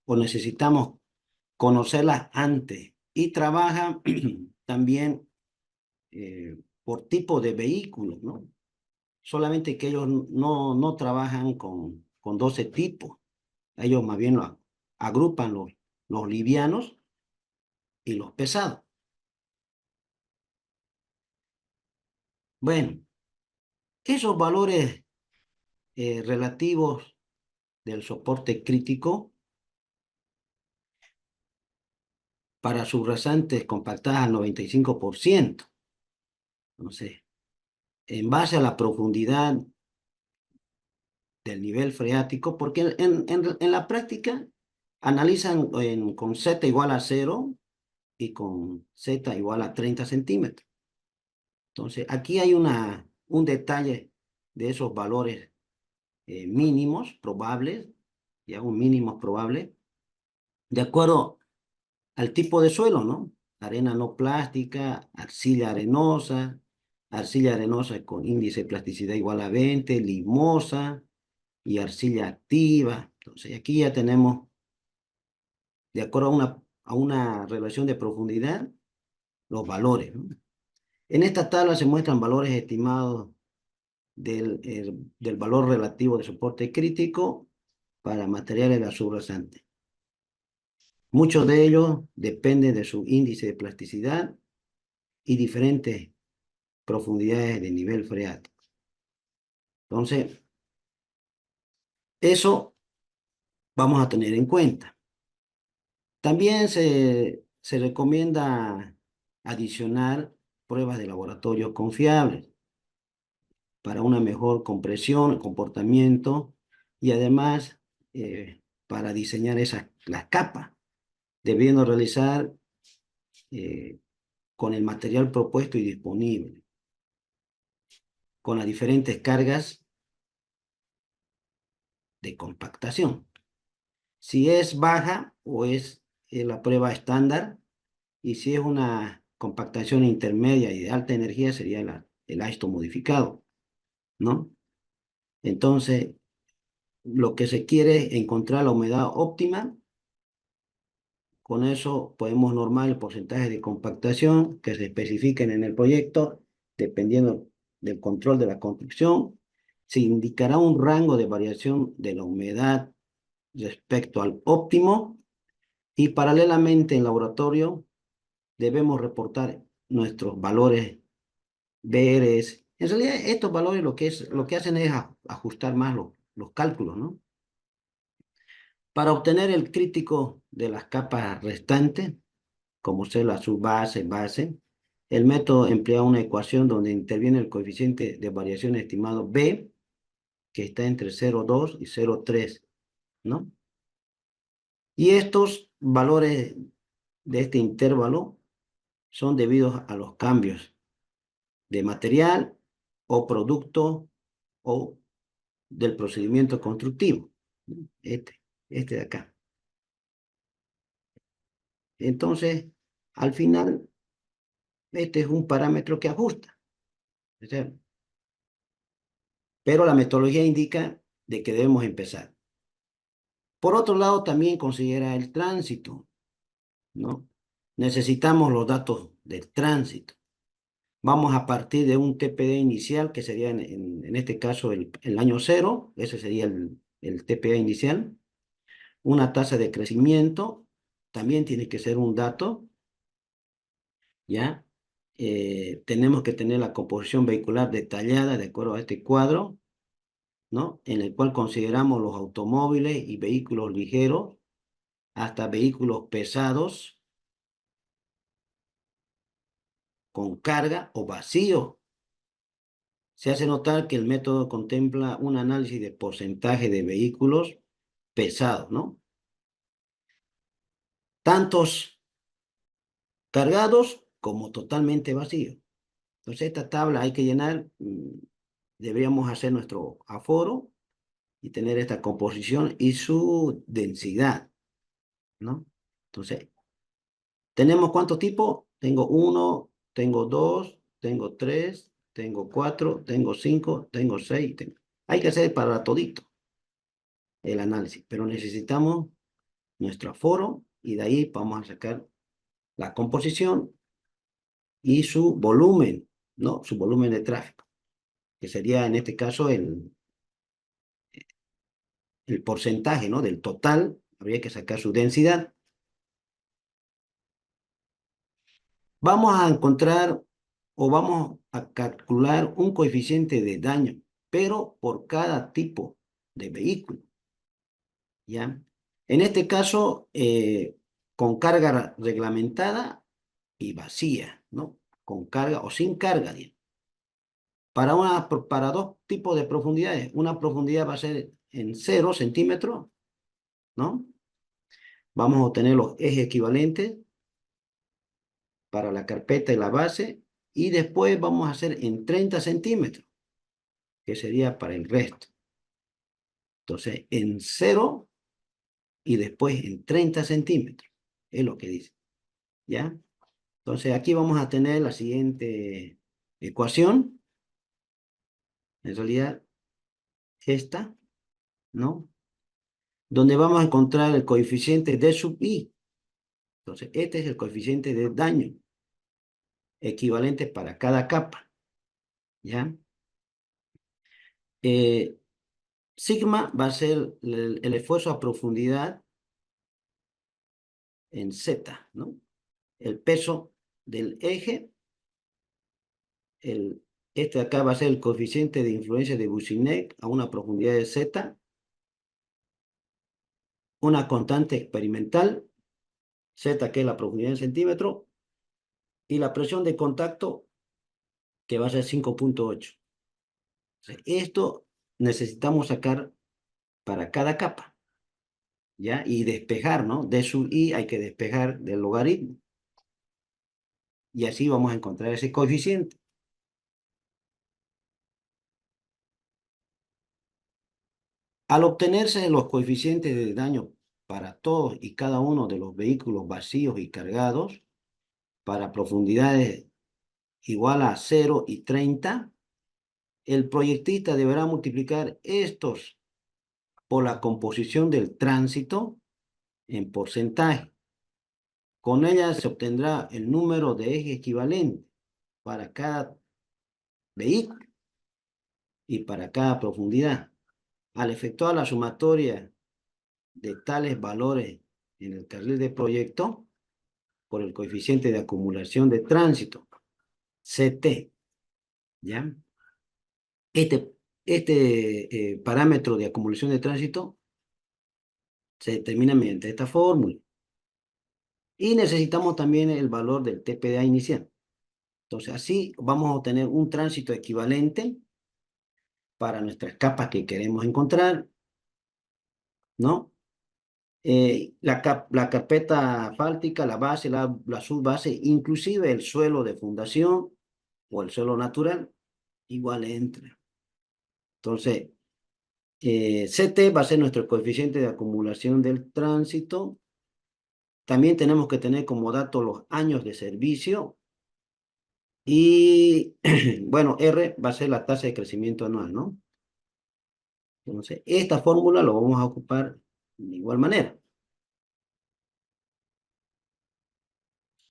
o necesitamos conocerlas antes y trabaja también por tipo de vehículo, ¿no? Solamente que ellos no trabajan con 12 tipos. Ellos más bien agrupan los livianos y los pesados. Bueno, esos valores relativos del soporte crítico para subrasantes compactadas al 95%. Entonces, en base a la profundidad del nivel freático, porque en la práctica analizan con Z igual a 0 y con Z igual a 30 centímetros. Entonces, aquí hay un detalle de esos valores mínimos probables, ya un mínimo probable, de acuerdo al tipo de suelo, ¿no? Arena no plástica, arcilla arenosa con índice de plasticidad igual a 20, limosa y arcilla activa. Entonces, aquí ya tenemos, de acuerdo a una relación de profundidad, los valores, ¿no? En esta tabla se muestran valores estimados del valor relativo de soporte crítico para materiales de la subrasante. Muchos de ellos dependen de su índice de plasticidad y diferentes profundidades de nivel freático. Entonces, eso vamos a tener en cuenta. También se recomienda adicionar pruebas de laboratorio confiables para una mejor compresión, comportamiento y además para diseñar las capas, debiendo realizar con el material propuesto y disponible, con las diferentes cargas de compactación. Si es baja o es la prueba estándar, y si es una compactación intermedia y de alta energía sería el AISTO modificado, ¿no? Entonces, lo que se quiere es encontrar la humedad óptima. Con eso podemos normar el porcentaje de compactación que se especifiquen en el proyecto, dependiendo del control de la construcción. Se indicará un rango de variación de la humedad respecto al óptimo y paralelamente en laboratorio debemos reportar nuestros valores BRS. En realidad estos valores lo que hacen es ajustar más los cálculos, ¿no? Para obtener el crítico de las capas restantes, como ser la subbase, base, el método emplea una ecuación donde interviene el coeficiente de variación estimado B, que está entre 0,2 y 0,3, ¿no? Y estos valores de este intervalo son debidos a los cambios de material o producto o del procedimiento constructivo. Este de acá. Entonces, al final, este es un parámetro que ajusta. O sea, pero la metodología indica de que debemos empezar. Por otro lado, también considera el tránsito, ¿no? Necesitamos los datos del tránsito. Vamos a partir de un TPD inicial, que sería en este caso el año 0, ese sería el TPD inicial. Una tasa de crecimiento, también tiene que ser un dato, ¿ya? Tenemos que tener la composición vehicular detallada de acuerdo a este cuadro, ¿no? En el cual consideramos los automóviles y vehículos ligeros, hasta vehículos pesados, con carga o vacío, se hace notar que el método contempla un análisis de porcentaje de vehículos pesados, ¿no? Tantos cargados como totalmente vacíos. Entonces, esta tabla hay que llenar, deberíamos hacer nuestro aforo y tener esta composición y su densidad, ¿no? Entonces, ¿tenemos cuántos tipos? Tengo 1, tengo 2, tengo 3, tengo 4, tengo 5, tengo 6. Hay que hacer para todito el análisis, pero necesitamos nuestro aforo y de ahí vamos a sacar la composición y su volumen, ¿no? Su volumen de tráfico, que sería en este caso el porcentaje, ¿no? Del total, habría que sacar su densidad. Vamos a encontrar o vamos a calcular un coeficiente de daño, pero por cada tipo de vehículo, ¿ya? En este caso, con carga reglamentada y vacía, ¿no? Con carga o sin carga, digamos. Para dos tipos de profundidades, una profundidad va a ser en 0 centímetros, ¿no? Vamos a obtener los ejes equivalentes para la carpeta y la base, y después vamos a hacer en 30 centímetros, que sería para el resto. Entonces, en 0 y después en 30 centímetros, es lo que dice, ¿ya? Entonces, aquí vamos a tener la siguiente ecuación, en realidad, esta, ¿no? Donde vamos a encontrar el coeficiente D sub I. Entonces, este es el coeficiente de daño equivalente para cada capa, ¿ya? Sigma va a ser el esfuerzo a profundidad en Z, ¿no? El peso del eje, este acá va a ser el coeficiente de influencia de Boussinesq a una profundidad de Z, una constante experimental, Z que es la profundidad en centímetro, y la presión de contacto que va a ser 5.8. Esto necesitamos sacar para cada capa, ¿ya? Y despejar, ¿no? D sub I hay que despejar del logaritmo. Y así vamos a encontrar ese coeficiente. Al obtenerse los coeficientes de daño para todos y cada uno de los vehículos vacíos y cargados, para profundidades igual a 0 y 30, el proyectista deberá multiplicar estos por la composición del tránsito en porcentaje. Con ella se obtendrá el número de ejes equivalente para cada vehículo y para cada profundidad. Al efectuar la sumatoria de tales valores en el carril de proyecto por el coeficiente de acumulación de tránsito, CT, ¿ya? Este parámetro de acumulación de tránsito se determina mediante esta fórmula. Y necesitamos también el valor del TPDA inicial. Entonces, así vamos a obtener un tránsito equivalente para nuestras capas que queremos encontrar, ¿no? La carpeta asfáltica, la base, la subbase, inclusive el suelo de fundación o el suelo natural, igual entra. Entonces, CT va a ser nuestro coeficiente de acumulación del tránsito. También tenemos que tener como dato los años de servicio. Y, bueno, R va a ser la tasa de crecimiento anual, ¿no? Entonces, esta fórmula lo vamos a ocupar de igual manera.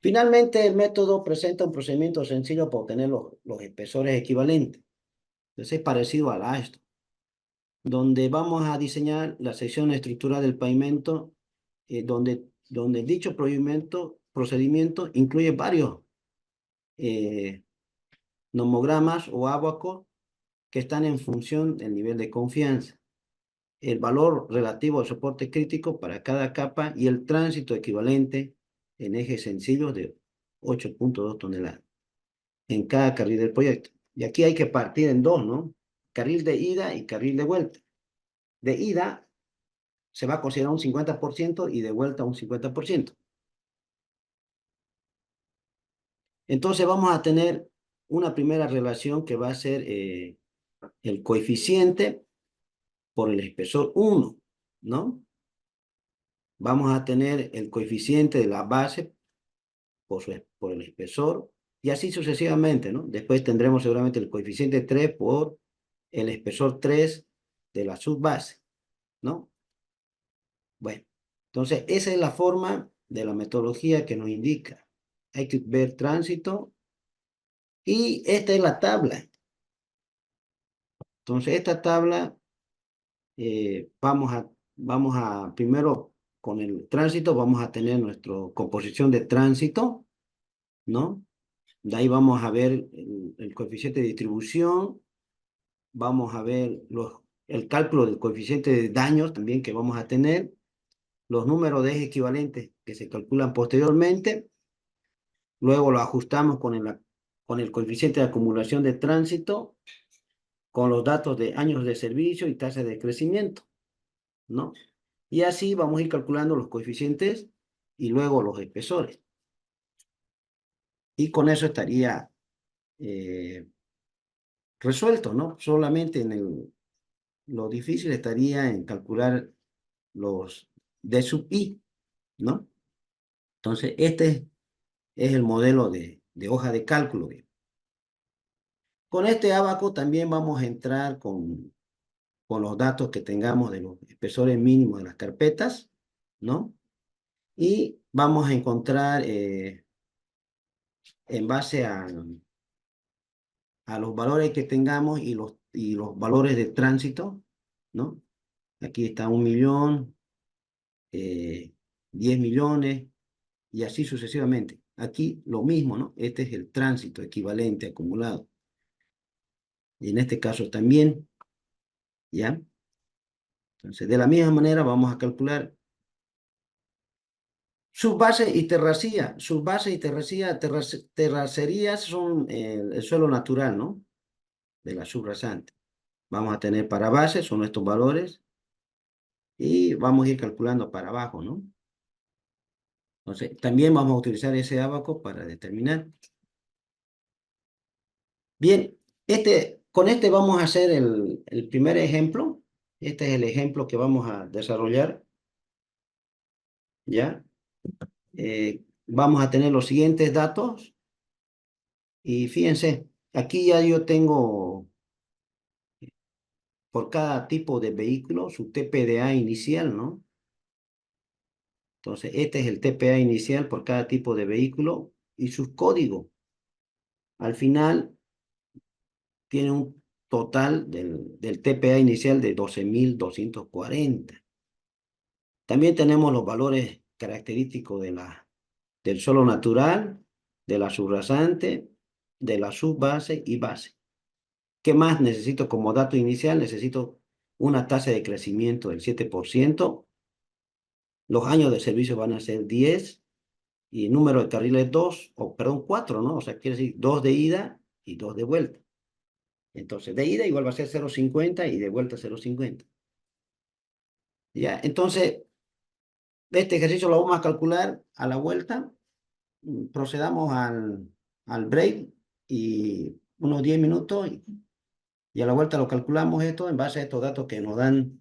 Finalmente, el método presenta un procedimiento sencillo para obtener los espesores equivalentes. Entonces, es parecido a esto, donde vamos a diseñar la sección estructural del pavimento, donde dicho procedimiento incluye varios nomogramas o ábacos que están en función del nivel de confianza, el valor relativo al soporte crítico para cada capa y el tránsito equivalente en ejes sencillos de 8.2 toneladas en cada carril del proyecto. Y aquí hay que partir en dos, ¿no? Carril de ida y carril de vuelta. De ida se va a considerar un 50% y de vuelta un 50%. Entonces vamos a tener una primera relación que va a ser el coeficiente por el espesor 1, ¿no? Vamos a tener el coeficiente de la base por el espesor y así sucesivamente, ¿no? Después tendremos seguramente el coeficiente 3 por el espesor 3 de la subbase, ¿no? Bueno, entonces esa es la forma de la metodología que nos indica. Hay que ver tránsito y esta es la tabla. Entonces esta tabla vamos a, primero con el tránsito, vamos a tener nuestra composición de tránsito, ¿no? De ahí vamos a ver el coeficiente de distribución, vamos a ver el cálculo del coeficiente de daños también que vamos a tener, los números de eje equivalentes que se calculan posteriormente, luego lo ajustamos con el coeficiente de acumulación de tránsito, con los datos de años de servicio y tasa de crecimiento, ¿no? Y así vamos a ir calculando los coeficientes y luego los espesores. Y con eso estaría resuelto, ¿no? Solamente lo difícil estaría en calcular los D sub I, ¿no? Entonces, este es el modelo de hoja de cálculo. Con este abaco también vamos a entrar con los datos que tengamos de los espesores mínimos de las carpetas, ¿no? Y vamos a encontrar en base a los valores que tengamos y los valores de tránsito, ¿no? Aquí está 1 millón, 10 millones y así sucesivamente. Aquí lo mismo, ¿no? Este es el tránsito equivalente acumulado. Y en este caso también, ¿ya? Entonces, de la misma manera vamos a calcular subbase y terracía. Subbase y terracía, terracerías son el suelo natural, ¿no? De la subrasante. Vamos a tener para base, son estos valores, y vamos a ir calculando para abajo, ¿no? Entonces, también vamos a utilizar ese ábaco para determinar. Bien, con este vamos a hacer el primer ejemplo. Este es el ejemplo que vamos a desarrollar, ¿ya? Vamos a tener los siguientes datos. Y fíjense, aquí ya yo tengo por cada tipo de vehículo su TPDA inicial, ¿no? Entonces, este es el TPA inicial por cada tipo de vehículo y sus códigos. Al final, tiene un total del TPA inicial de 12.240. También tenemos los valores característicos del suelo natural, de la subrasante, de la subbase y base. ¿Qué más necesito como dato inicial? Necesito una tasa de crecimiento del 7%. Los años de servicio van a ser 10 y el número de carriles 2, o perdón, 4, ¿no? O sea, quiere decir 2 de ida y 2 de vuelta. Entonces, de ida igual va a ser 0,50 y de vuelta 0,50. ¿Ya? Entonces, este ejercicio lo vamos a calcular a la vuelta. Procedamos al break y unos 10 minutos y a la vuelta lo calculamos esto en base a estos datos que nos dan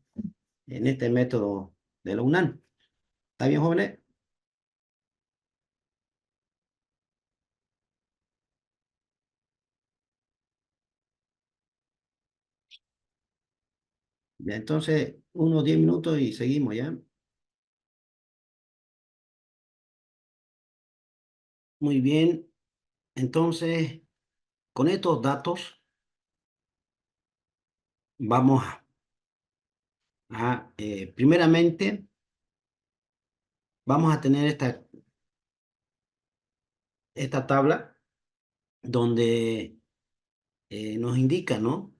en este método de la UNAM. ¿Está bien, jóvenes? Ya, entonces, unos 10 minutos y seguimos, ¿ya? Muy bien. Entonces, con estos datos vamos primeramente, vamos a tener esta tabla donde nos indica, ¿no?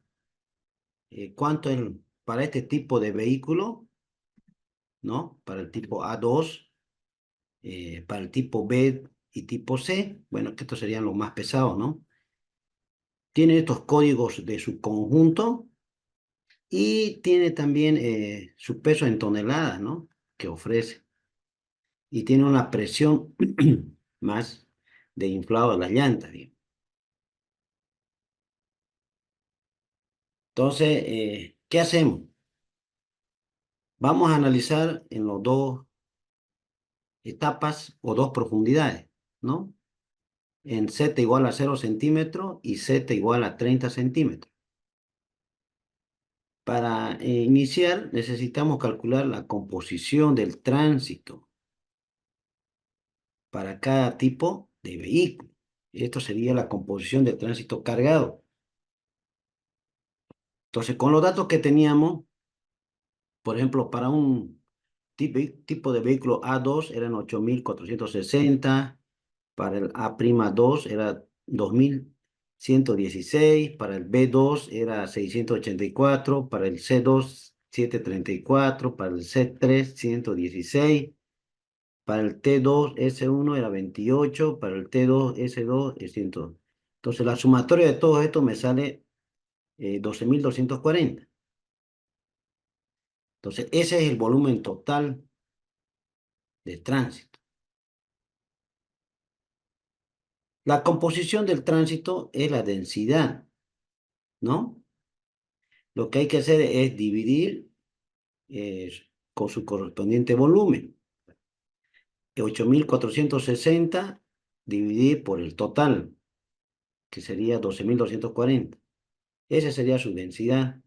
Cuánto es para este tipo de vehículo, ¿no? Para el tipo A2, para el tipo B y tipo C. Bueno, que estos serían los más pesados, ¿no? tiene estos códigos de su conjunto y tiene también su peso en toneladas, ¿no? Que ofrece. Y tiene una presión más de inflado de las llantas, digamos. Entonces, ¿qué hacemos? Vamos a analizar en los dos etapas o dos profundidades, ¿no? En Z igual a 0 centímetros y Z igual a 30 centímetros. Para iniciar necesitamos calcular la composición del tránsito para cada tipo de vehículo. Esto sería la composición del tránsito cargado. Entonces, con los datos que teníamos, por ejemplo, para un tipo de vehículo A2 eran 8.460, para el A'2 era 2.116, para el B2 era 684, para el C2 734, para el C3 116, para el T2S1 era 28, para el T2S2 es 100. Entonces la sumatoria de todo esto me sale 12.240. Entonces ese es el volumen total de tránsito. La composición del tránsito es la densidad, ¿no? Lo que hay que hacer es dividir con su correspondiente volumen. 8.460 dividir por el total, que sería 12.240. Esa sería su densidad,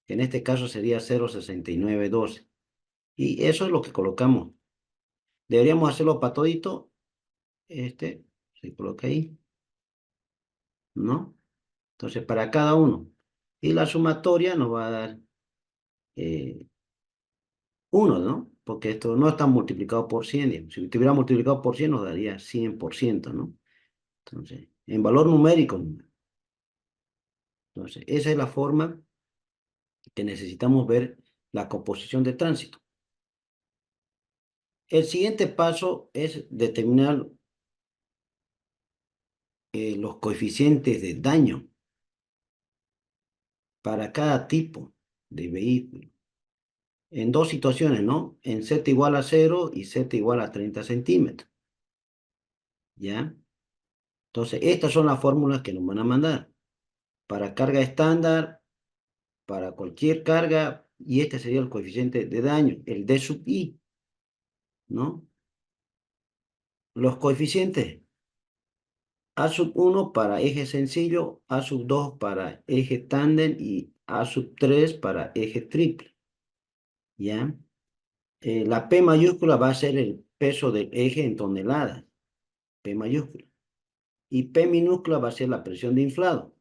que en este caso sería 0,6912. Y eso es lo que colocamos. Deberíamos hacerlo para todito. Se coloca ahí, ¿no? Entonces, para cada uno. Y la sumatoria nos va a dar 1, ¿no? Porque esto no está multiplicado por 100. Digamos. Si estuviera multiplicado por 100 nos daría 100%, ¿no? Entonces, en valor numérico. Entonces, esa es la forma que necesitamos ver la composición de tránsito. El siguiente paso es determinar los coeficientes de daño para cada tipo de vehículo. En dos situaciones, ¿no? En Z igual a 0 y Z igual a 30 centímetros. ¿Ya? Entonces, estas son las fórmulas que nos van a mandar. Para carga estándar, para cualquier carga, y este sería el coeficiente de daño, el D sub I, ¿no? Los coeficientes A sub 1 para eje sencillo, A sub 2 para eje tándem y A sub 3 para eje triple, ¿ya? La P mayúscula va a ser el peso del eje en toneladas, P mayúscula. Y P minúscula va a ser la presión de inflado,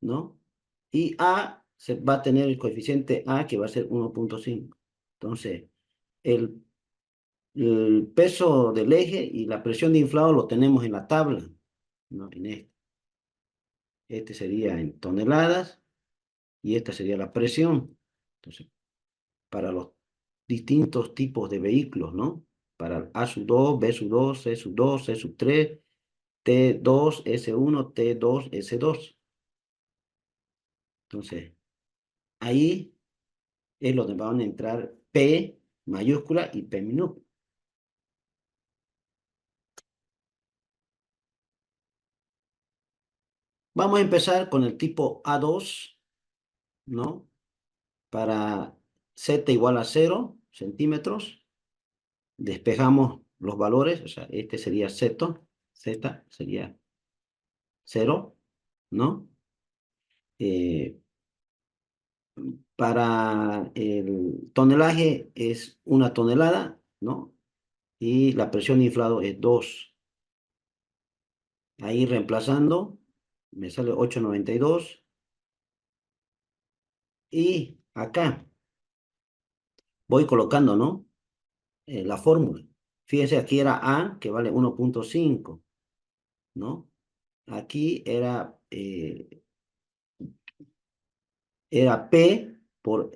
¿no? Y A se va a tener el coeficiente A que va a ser 1.5. Entonces, el peso del eje y la presión de inflado lo tenemos en la tabla, ¿no? En este. Este sería en toneladas y esta sería la presión. Entonces, para los distintos tipos de vehículos, ¿no? Para el A sub 2, B sub 2, C sub 2, C sub 3, T2, S1, T2, S2. Entonces, ahí es donde van a entrar P mayúscula y P minúscula. Vamos a empezar con el tipo A2, ¿no? Para Z igual a 0 centímetros, despejamos los valores, o sea, este sería Z sería 0, ¿no? Para el tonelaje es 1 tonelada, ¿no? Y la presión de inflado es 2. Ahí reemplazando, me sale 892. Y acá voy colocando, ¿no? La fórmula. Fíjense, aquí era A, que vale 1.5, ¿no? Aquí era P por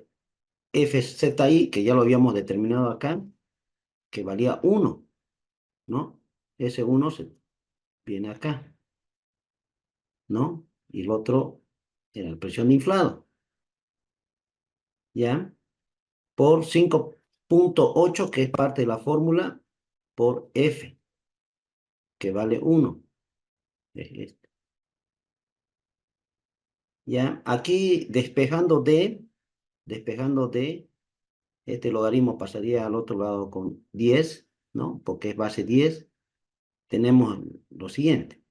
FZI, que ya lo habíamos determinado acá, que valía 1, ¿no? Ese 1 se viene acá, ¿no? y el otro era la presión de inflado. ¿Ya? Por 5.8, que es parte de la fórmula, por F, que vale 1. Es este. ¿Ya? Aquí despejando D, este logaritmo pasaría al otro lado con 10, ¿no? Porque es base 10. Tenemos lo siguiente.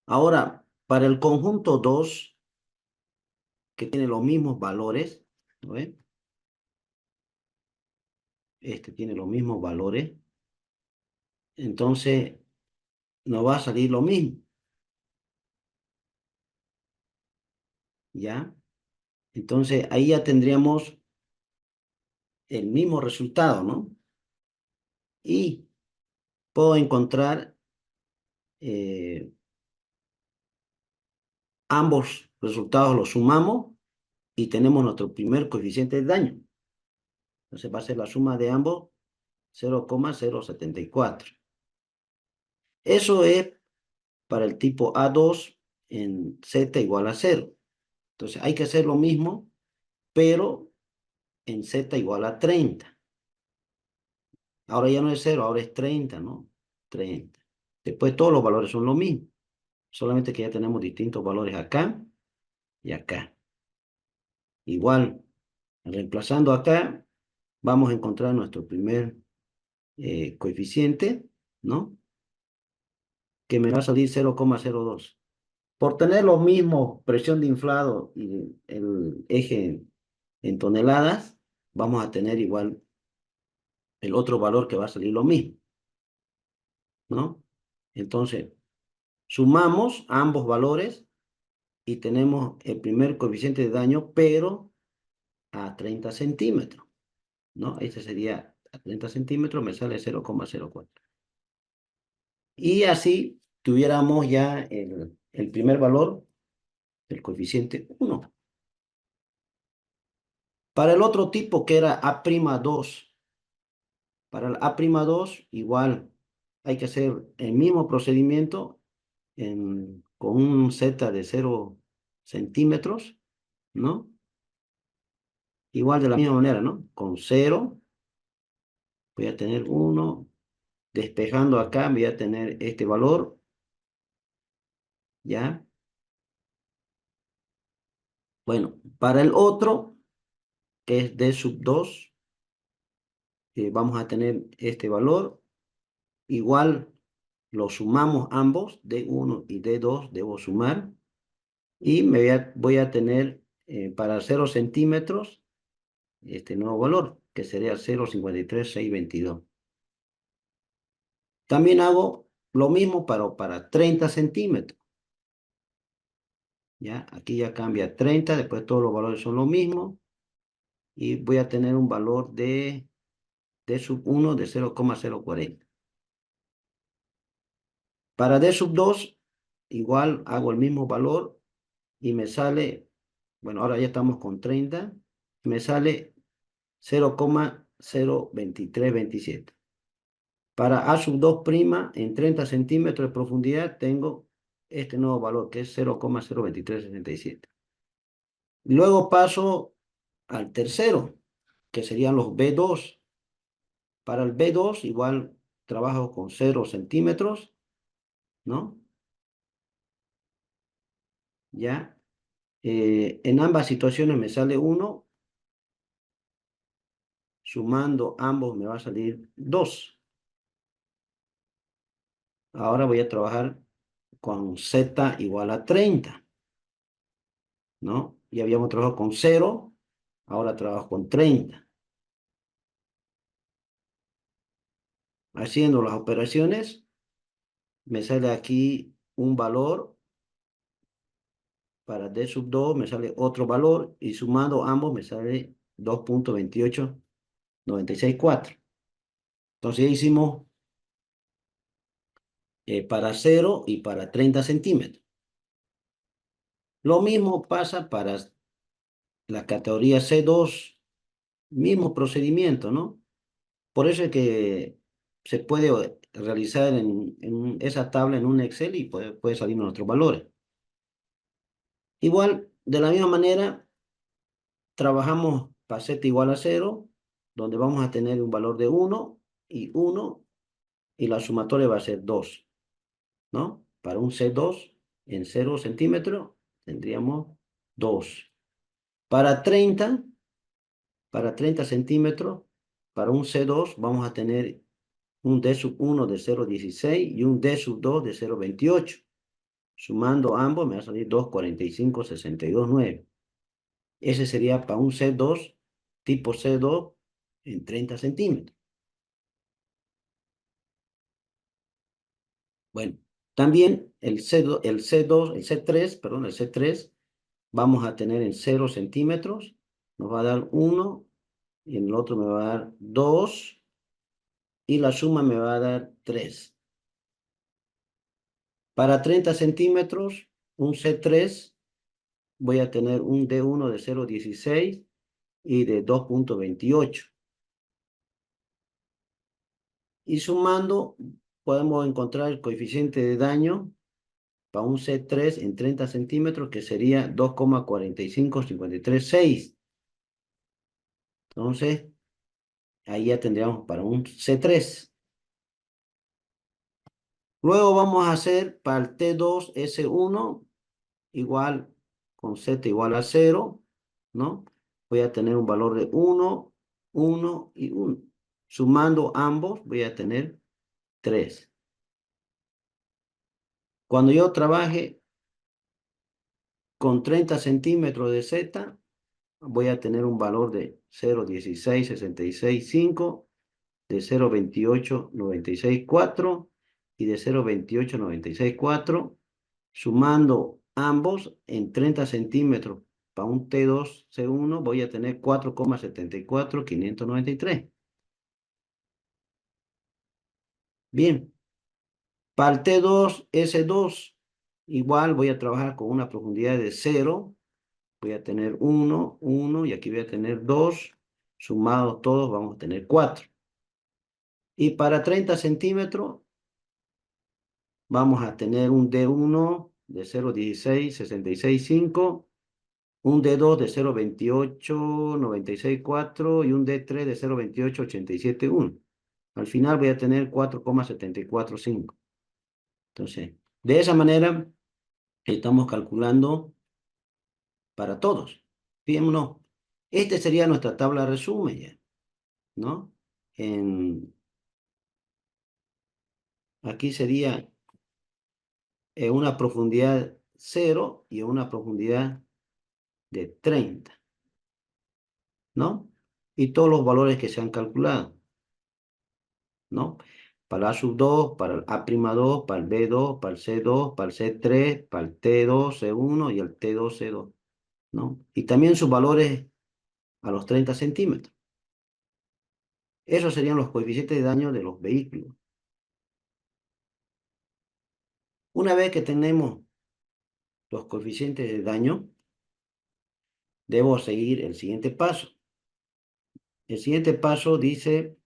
Ahora, para el conjunto 2, que tiene los mismos valores, ¿no ven? Este tiene los mismos valores. Entonces, nos va a salir lo mismo. ¿Ya? Entonces, ahí ya tendríamos el mismo resultado, ¿no? Y puedo encontrar ambos resultados, los sumamos y tenemos nuestro primer coeficiente de daño. Entonces va a ser la suma de ambos 0,074. Eso es para el tipo A2 en Z igual a 0. Entonces hay que hacer lo mismo, pero en Z igual a 30. Ahora ya no es 0, ahora es 30, ¿no? 30. Después todos los valores son lo mismo, solamente que ya tenemos distintos valores acá y acá. Igual, reemplazando acá, vamos a encontrar nuestro primer coeficiente, ¿no? Que me va a salir 0,02. Por tener lo mismo presión de inflado y el eje en toneladas, vamos a tener igual el otro valor que va a salir lo mismo, ¿no? Entonces, sumamos ambos valores y tenemos el primer coeficiente de daño, pero a 30 centímetros, ¿no? Este sería a 30 centímetros, me sale 0,04. Y así tuviéramos ya el primer valor, el coeficiente 1. Para el otro tipo que era A'2, para el A'2 igual hay que hacer el mismo procedimiento con un Z de 0 centímetros, ¿no? Igual de la misma manera, ¿no? Con 0 voy a tener 1, despejando acá voy a tener este valor, ¿ya? Bueno, para el otro, que es D2, vamos a tener este valor, igual lo sumamos ambos, D1 y D2, debo sumar, y voy a tener para 0 centímetros este nuevo valor, que sería 0,53622. También hago lo mismo para 30 centímetros. ¿Ya? Aquí ya cambia 30, después todos los valores son lo mismo, y voy a tener un valor de D1 de 0,040. Para D2, igual hago el mismo valor y me sale, bueno, ahora ya estamos con 30, me sale 0,02327. Para A2' en 30 centímetros de profundidad tengo este nuevo valor que es 0,02367. Luego paso al tercero, que serían los B2. Para el B2 igual trabajo con 0 centímetros, ¿no? Ya. En ambas situaciones me sale 1. Sumando ambos me va a salir 2. Ahora voy a trabajar con Z igual a 30, ¿no? Ya habíamos trabajado con 0, ahora trabajo con 30. Haciendo las operaciones, me sale aquí un valor. Para D2 me sale otro valor y sumando ambos me sale 2,28964. Entonces ya hicimos para 0 y para 30 centímetros. Lo mismo pasa para la categoría C2, mismo procedimiento, ¿no? Por eso es que se puede realizar en esa tabla en un Excel y puede salir nuestros valores. Igual, de la misma manera, trabajamos faceta igual a 0, donde vamos a tener un valor de 1 y 1, y la sumatoria va a ser 2, ¿no? Para un C2 en 0 centímetros tendríamos 2. Para 30 centímetros, para un C2 vamos a tener un D sub 1 de 0,16 y un D sub 2 de 0,28. Sumando ambos me va a salir 2,45,62,9. Ese sería para un C2, tipo C2 en 30 centímetros. Bueno, también el C3, perdón, el C3, vamos a tener en 0 centímetros, nos va a dar 1, y en el otro me va a dar 2, y la suma me va a dar 3. Para 30 centímetros, un C3, voy a tener un D1 de 0,16 y de 2,28. Y sumando, podemos encontrar el coeficiente de daño para un C3 en 30 centímetros, que sería 2,45536. Entonces, ahí ya tendríamos para un C3. Luego vamos a hacer para el T2S1, igual con Z igual a 0, ¿no? Voy a tener un valor de 1, 1 y 1. Sumando ambos, voy a tener 3. Cuando yo trabaje con 30 centímetros de Z, voy a tener un valor de 0,1666,5, de 0,2896,4 y de 0,2896,4. Sumando ambos en 30 centímetros para un T2C1, voy a tener 4,74593. Bien, para el T2S2, igual voy a trabajar con una profundidad de 0. Voy a tener 1, 1 y aquí voy a tener 2. Sumados todos vamos a tener 4. Y para 30 centímetros vamos a tener un D1 de 0,1666,5, un D2 de 0,2896,4 y un D3 de 0,2887,1. Al final voy a tener 4,745. Entonces, de esa manera estamos calculando para todos. Fijémonos, esta sería nuestra tabla de resumen ya, ¿no? Aquí sería una profundidad 0 y una profundidad de 30, ¿no? Y todos los valores que se han calculado, ¿no? Para el A sub 2, para el A'2, para el B2, para el C2, para el C3, para el T2C1 y el T2C2, ¿no? Y también sus valores a los 30 centímetros. Esos serían los coeficientes de daño de los vehículos. Una vez que tenemos los coeficientes de daño, debo seguir el siguiente paso. El siguiente paso dice,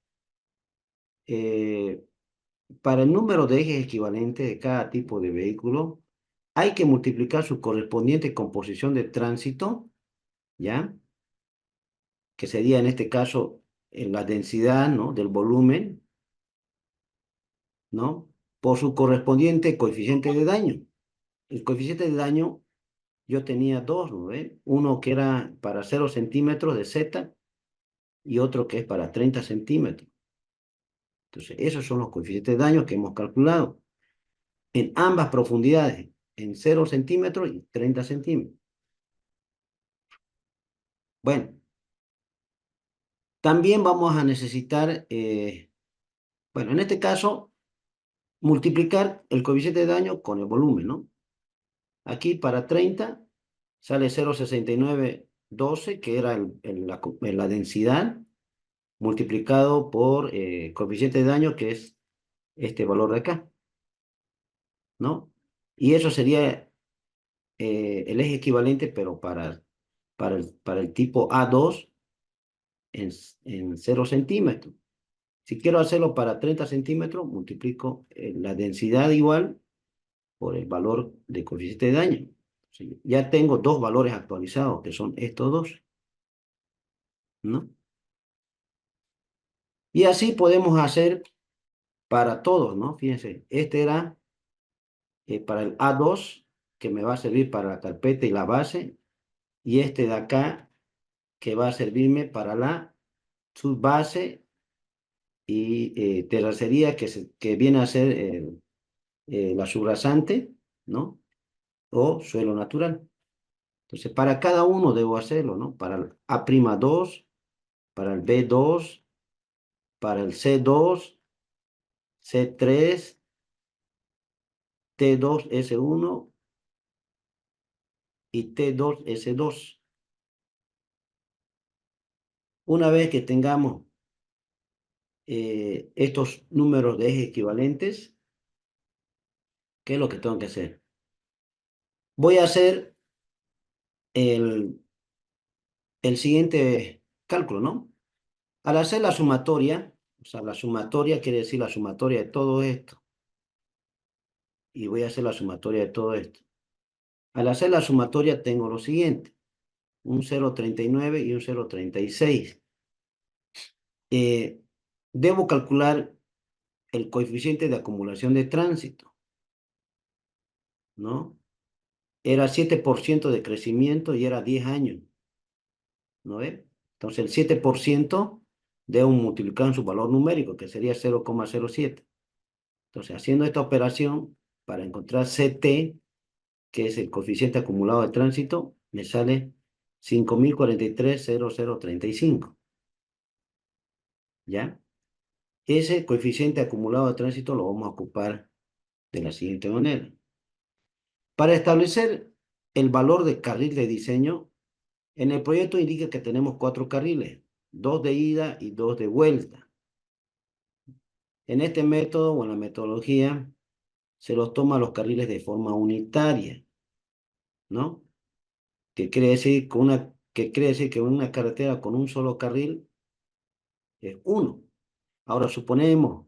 para el número de ejes equivalentes de cada tipo de vehículo, hay que multiplicar su correspondiente composición de tránsito, ¿ya? Que sería en este caso la densidad, ¿no? Del volumen, ¿no? Por su correspondiente coeficiente de daño. El coeficiente de daño yo tenía dos, ¿no ve? Uno que era para 0 centímetros de Z y otro que es para 30 centímetros. Entonces, esos son los coeficientes de daño que hemos calculado en ambas profundidades, en 0 centímetros y 30 centímetros. Bueno, también vamos a necesitar, bueno, en este caso, multiplicar el coeficiente de daño con el volumen, ¿no? Aquí para 30 sale 0,6912, que era la densidad, multiplicado por coeficiente de daño, que es este valor de acá, ¿no? Y eso sería el eje equivalente, pero para el tipo A2 en 0 centímetros. Si quiero hacerlo para 30 centímetros, multiplico la densidad igual por el valor de coeficiente de daño. Sí, ya tengo dos valores actualizados, que son estos dos, ¿no? Y así podemos hacer para todos, ¿no? Fíjense, este era para el A2, que me va a servir para la carpeta y la base, y este de acá, que va a servirme para la subbase y terracería, que viene a ser la subrasante, ¿no? O suelo natural. Entonces, para cada uno debo hacerlo, ¿no? Para el A'2, para el B2, para el C2, C3, T2S1 y T2S2. Una vez que tengamos estos números de eje equivalentes, ¿qué es lo que tengo que hacer? Voy a hacer el siguiente cálculo, ¿no? Al hacer la sumatoria, o sea, la sumatoria quiere decir la sumatoria de todo esto, y voy a hacer la sumatoria de todo esto. Al hacer la sumatoria tengo lo siguiente, un 0,39 y un 0,36. Debo calcular el coeficiente de acumulación de tránsito, ¿no? Era 7% de crecimiento y era 10 años, ¿no ve? Entonces el 7% debo multiplicar en su valor numérico, que sería 0,07. Entonces, haciendo esta operación, para encontrar CT, que es el coeficiente acumulado de tránsito, me sale 5043,0035. ¿Ya? Ese coeficiente acumulado de tránsito lo vamos a ocupar de la siguiente manera. Para establecer el valor de carril de diseño, en el proyecto indica que tenemos 4 carriles, 2 de ida y 2 de vuelta. En este método o en la metodología se los toma los carriles de forma unitaria, ¿no? Que quiere decir que una carretera con un solo carril es uno. Ahora suponemos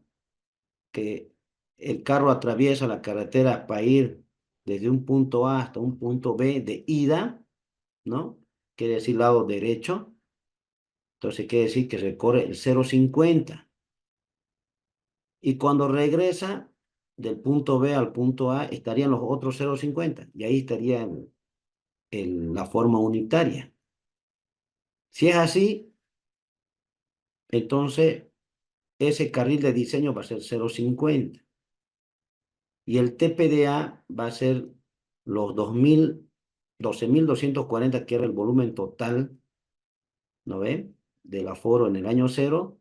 que el carro atraviesa la carretera para ir desde un punto A hasta un punto B de ida, ¿no? Quiere decir lado derecho. Entonces quiere decir que recorre el 0,50. Y cuando regresa del punto B al punto A, estarían los otros 0,50. Y ahí estaría la forma unitaria. Si es así, entonces ese carril de diseño va a ser 0,50. Y el TPDA va a ser los 12.240, que era el volumen total, ¿no ve? Del aforo en el año 0,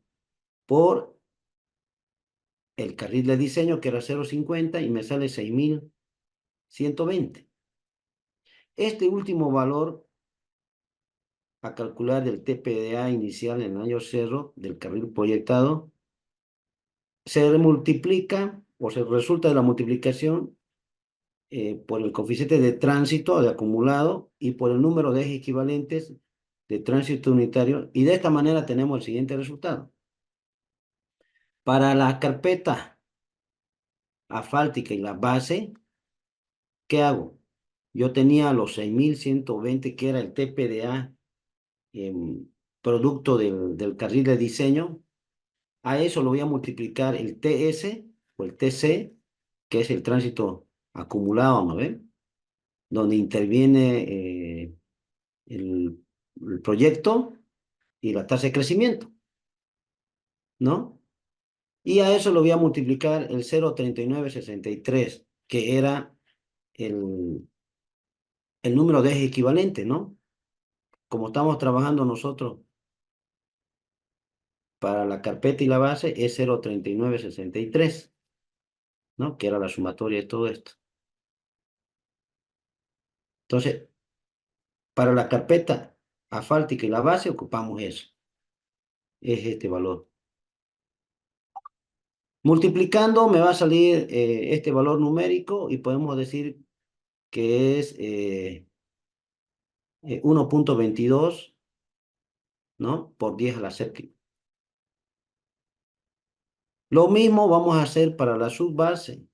por el carril de diseño, que era 0,50, y me sale 6.120. Este último valor a calcular del TPDA inicial en el año 0 del carril proyectado se multiplica o se resulta de la multiplicación por el coeficiente de tránsito de acumulado y por el número de ejes equivalentes de tránsito unitario, y de esta manera tenemos el siguiente resultado. Para la carpeta asfáltica y la base, ¿qué hago? Yo tenía los 6.120, que era el TPDA producto del carril de diseño. A eso lo voy a multiplicar el TS o el TC, que es el tránsito acumulado, ¿no ven? Donde interviene el proyecto y la tasa de crecimiento, ¿no? Y a eso lo voy a multiplicar el 0,3963, que era el número de eje equivalente, ¿no? Como estamos trabajando nosotros para la carpeta y la base, es 0,3963, ¿no? Que era la sumatoria de todo esto. Entonces, para la carpeta asfáltica y la base ocupamos eso. Es este valor. Multiplicando me va a salir este valor numérico, y podemos decir que es 1,22, ¿no? Por 10 a la séptima. Lo mismo vamos a hacer para la subbase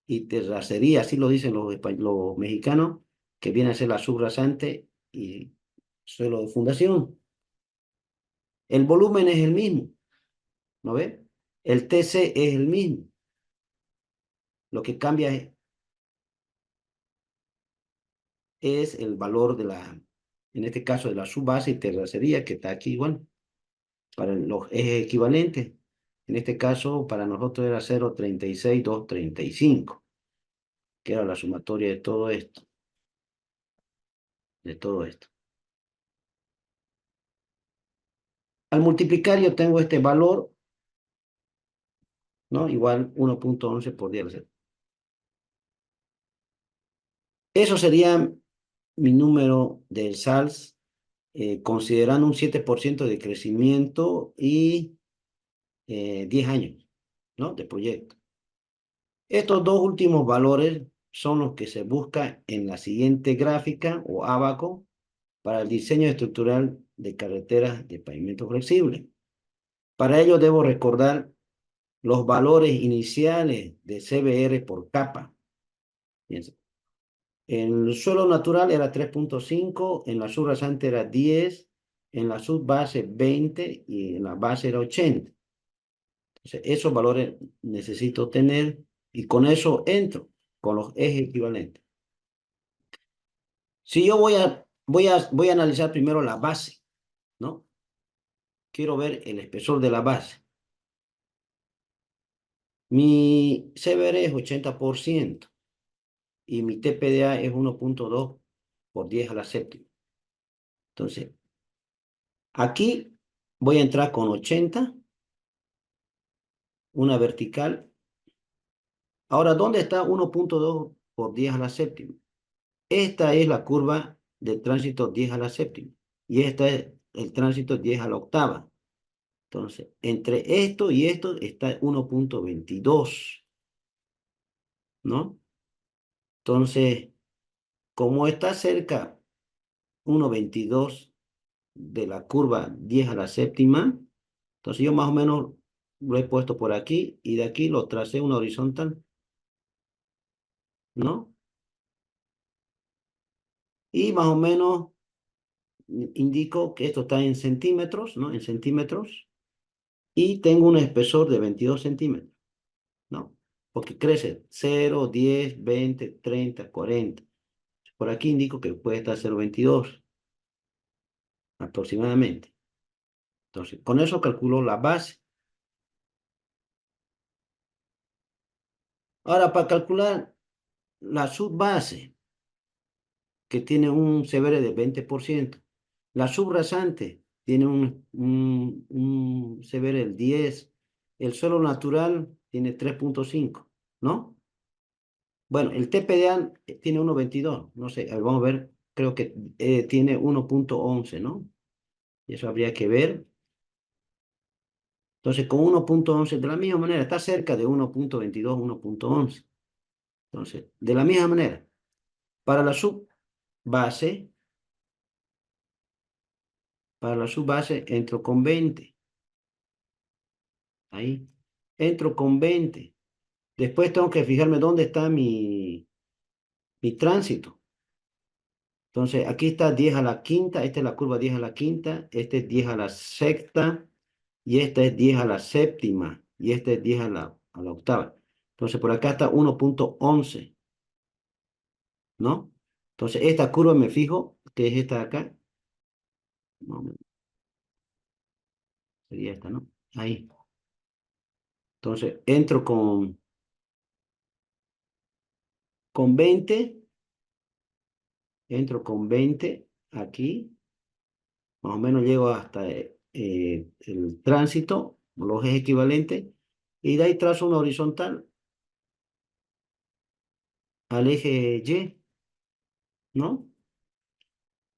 y terracería, así lo dicen los mexicanos, que viene a ser la subrasante y suelo de fundación. El volumen es el mismo, ¿no ve? El TC es el mismo. Lo que cambia es el valor de en este caso de la subbase y terracería, que está aquí igual, para los ejes equivalentes. En este caso, para nosotros era 0,36235, que era la sumatoria de todo esto, de todo esto. Al multiplicar yo tengo este valor, ¿no? Igual 1,11 por 10 a la séptima. Eso sería mi número del SALS, considerando un 7% de crecimiento y 10 años, ¿no? De proyecto. Estos dos últimos valores son los que se busca en la siguiente gráfica o ábaco para el diseño estructural de carreteras de pavimento flexible. Para ello debo recordar los valores iniciales de CBR por capa. Fíjense. En el suelo natural era 3,5, en la subrasante era 10, en la subbase 20 y en la base era 80. Entonces, esos valores necesito tener y con eso entro con los ejes equivalentes. Si yo voy a analizar primero la base, ¿no? Quiero ver el espesor de la base. Mi CBR es 80% y mi TPDA es 1,2 por 10 a la séptima. Entonces, aquí voy a entrar con 80, una vertical. Ahora, ¿dónde está 1,2 por 10 a la séptima? Esta es la curva del tránsito 10 a la séptima y esta es el tránsito 10 a la octava. Entonces, entre esto y esto está 1,22, ¿no? Entonces, como está cerca 1,22 de la curva 10 a la séptima, entonces yo más o menos lo he puesto por aquí y de aquí lo tracé una horizontal, ¿no? Y más o menos indico que esto está en centímetros, ¿no? En centímetros. Y tengo un espesor de 22 centímetros, ¿no? Porque crece 0, 10, 20, 30, 40. Por aquí indico que puede estar 0,22 aproximadamente. Entonces, con eso calculo la base. Ahora, para calcular la subbase, que tiene un CBR de 20%, la subrasante tiene un CBR del 10%, el suelo natural tiene 3,5, ¿no? Bueno, el TPDA tiene 1,22, no sé, vamos a ver, creo que tiene 1,11, ¿no? Y eso habría que ver. Entonces, con 1,11, de la misma manera, está cerca de 1,22, 1,11. Entonces, de la misma manera, para la subbase, entro con 20. Ahí, entro con 20. Después tengo que fijarme dónde está mi tránsito. Entonces, aquí está 10 a la quinta, esta es la curva 10 a la quinta, este es 10 a la sexta, y esta es 10 a la séptima, y este es 10 a la octava. Entonces, por acá está 1,11, ¿no? Entonces, esta curva me fijo, que es esta de acá, no, sería esta, ¿no? Ahí. Entonces, entro con 20, entro con 20 aquí, más o menos llego hasta el tránsito, los ejes equivalentes, y de ahí trazo una horizontal al eje Y, ¿no?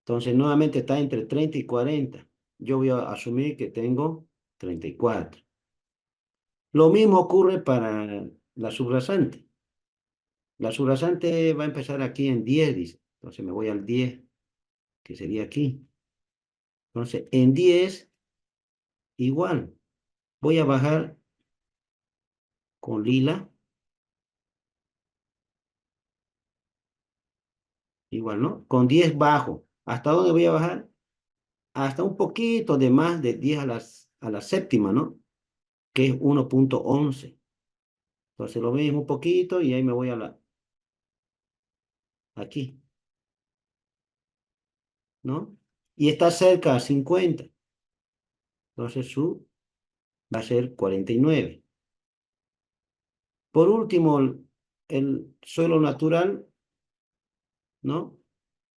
Entonces, nuevamente está entre 30 y 40. Yo voy a asumir que tengo 34. Lo mismo ocurre para la subrasante. La subrasante va a empezar aquí en 10, dice. Entonces me voy al 10, que sería aquí. Entonces, en 10, igual. Voy a bajar con lila. Igual, ¿no? Con 10 bajo. ¿Hasta dónde voy a bajar? Hasta un poquito de más de 10 a la séptima, ¿no? Que es 1.11. Entonces lo mismo un poquito y ahí me voy aquí, ¿no? Y está cerca a 50. Entonces su va a ser 49. Por último, el suelo natural, ¿no?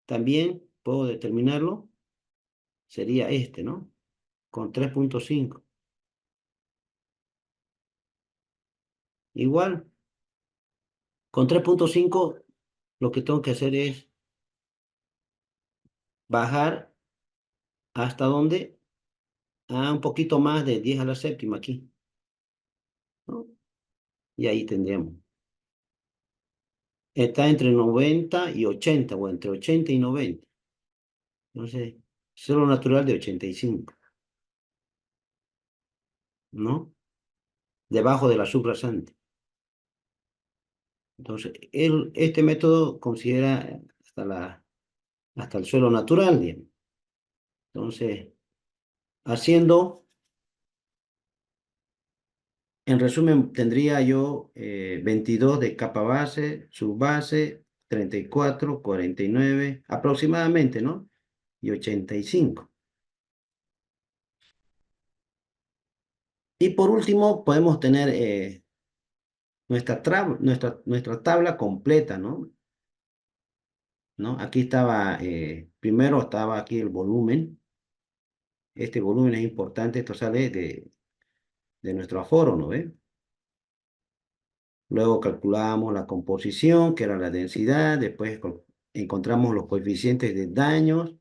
También puedo determinarlo. Sería este, ¿no? Con 3.5. Igual, con 3.5 lo que tengo que hacer es bajar hasta donde, un poquito más de 10 a la séptima aquí, ¿no? Y ahí tendríamos. Está entre 90 y 80, o entre 80 y 90. Entonces, suelo natural de 85, ¿no? Debajo de la subrasante. Entonces, este método considera hasta el suelo natural, digamos. Entonces, haciendo, en resumen, tendría yo 22 de capa base, subbase, 34, 49, aproximadamente, ¿no? Y 85. Y por último, podemos tener nuestra tabla completa, ¿no? ¿No? Aquí estaba, primero estaba aquí el volumen. Este volumen es importante, esto sale de nuestro aforo, ¿no ve? Luego calculamos la composición, que era la densidad, después encontramos los coeficientes de daños,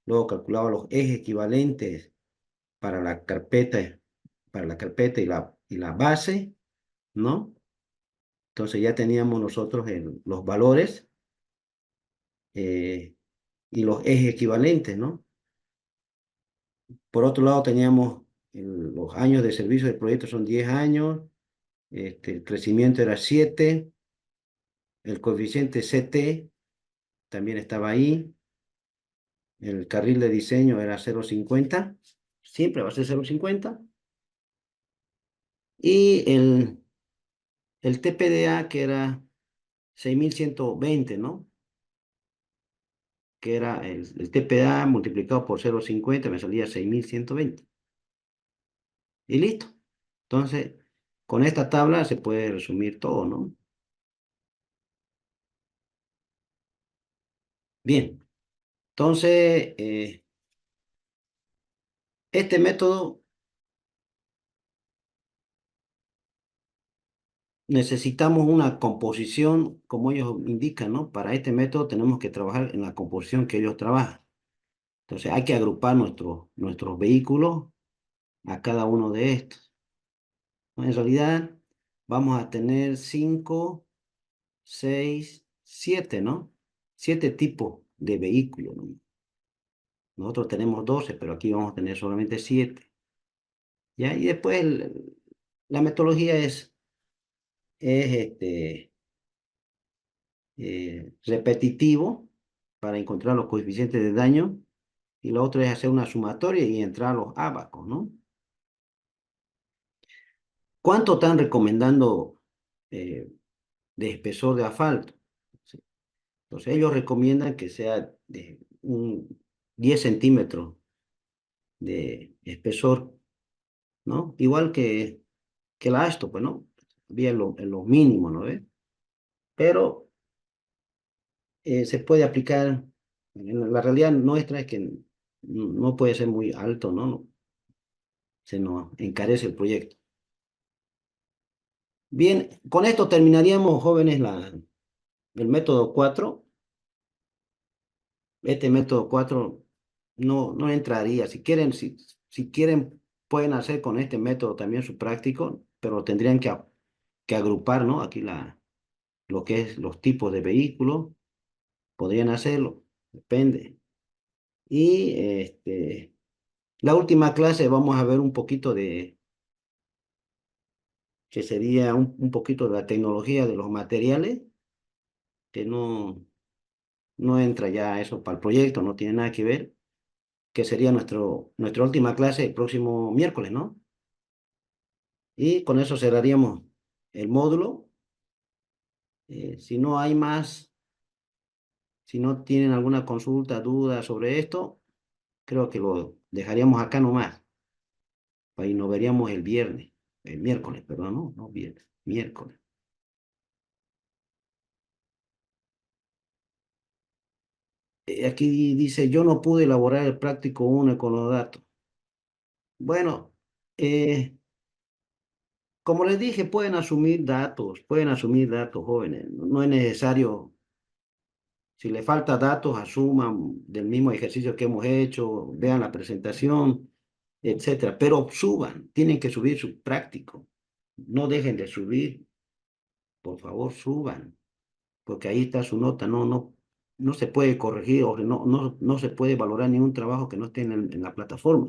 luego calculaba los ejes equivalentes para la carpeta y la base, ¿no? Entonces ya teníamos nosotros los valores eh, y los ejes equivalentes, ¿no? Por otro lado teníamos los años de servicio del proyecto son 10 años, el crecimiento era 7, el coeficiente CT también estaba ahí, el carril de diseño era 0.50, siempre va a ser 0.50, y el TPDA que era 6.120, ¿no? Que era el TPDA multiplicado por 0.50, me salía 6.120. Y listo. Entonces, con esta tabla se puede resumir todo, ¿no? Bien. Entonces, este método necesitamos una composición, como ellos indican, ¿no? Para este método tenemos que trabajar en la composición que ellos trabajan. Entonces, hay que agrupar nuestros vehículos a cada uno de estos, ¿no? En realidad, vamos a tener 5, 6, 7, ¿no? 7 tipos de vehículos, ¿no? Nosotros tenemos 12, pero aquí vamos a tener solamente 7. ¿Ya? Y después la metodología es repetitivo para encontrar los coeficientes de daño, y lo otro es hacer una sumatoria y entrar a los ábacos, ¿no? ¿Cuánto están recomendando de espesor de asfalto? ¿Sí? Entonces ellos recomiendan que sea de un 10 centímetros de espesor, ¿no? Igual que el asto, pues, ¿no? Bien en lo mínimo, ¿no ve? Pero se puede aplicar, en la realidad nuestra es que no puede ser muy alto, ¿no? Se nos encarece el proyecto. Bien, con esto terminaríamos, jóvenes, el método 4. Este método 4 no entraría. Si quieren, pueden hacer con este método también su práctico, pero tendrían que agrupar, ¿no? Aquí lo que es los tipos de vehículos, podrían hacerlo, depende. Y la última clase vamos a ver un poquito que sería un poquito de la tecnología de los materiales, que no entra ya eso para el proyecto, no tiene nada que ver, que sería nuestra última clase el próximo miércoles, ¿no? Y con eso cerraríamos el módulo. Si no hay más, si no tienen alguna consulta, duda sobre esto, creo que lo dejaríamos acá nomás. Ahí nos veríamos el viernes, el miércoles, perdón, no viernes, miércoles. Aquí dice, yo no pude elaborar el práctico 1 con los datos. Bueno, como les dije, pueden asumir datos jóvenes. No es necesario, si le falta datos, asuman del mismo ejercicio que hemos hecho, vean la presentación, etcétera. Pero suban, tienen que subir su práctico. No dejen de subir, por favor, suban, porque ahí está su nota. No se puede corregir o no se puede valorar ningún trabajo que no esté en la plataforma.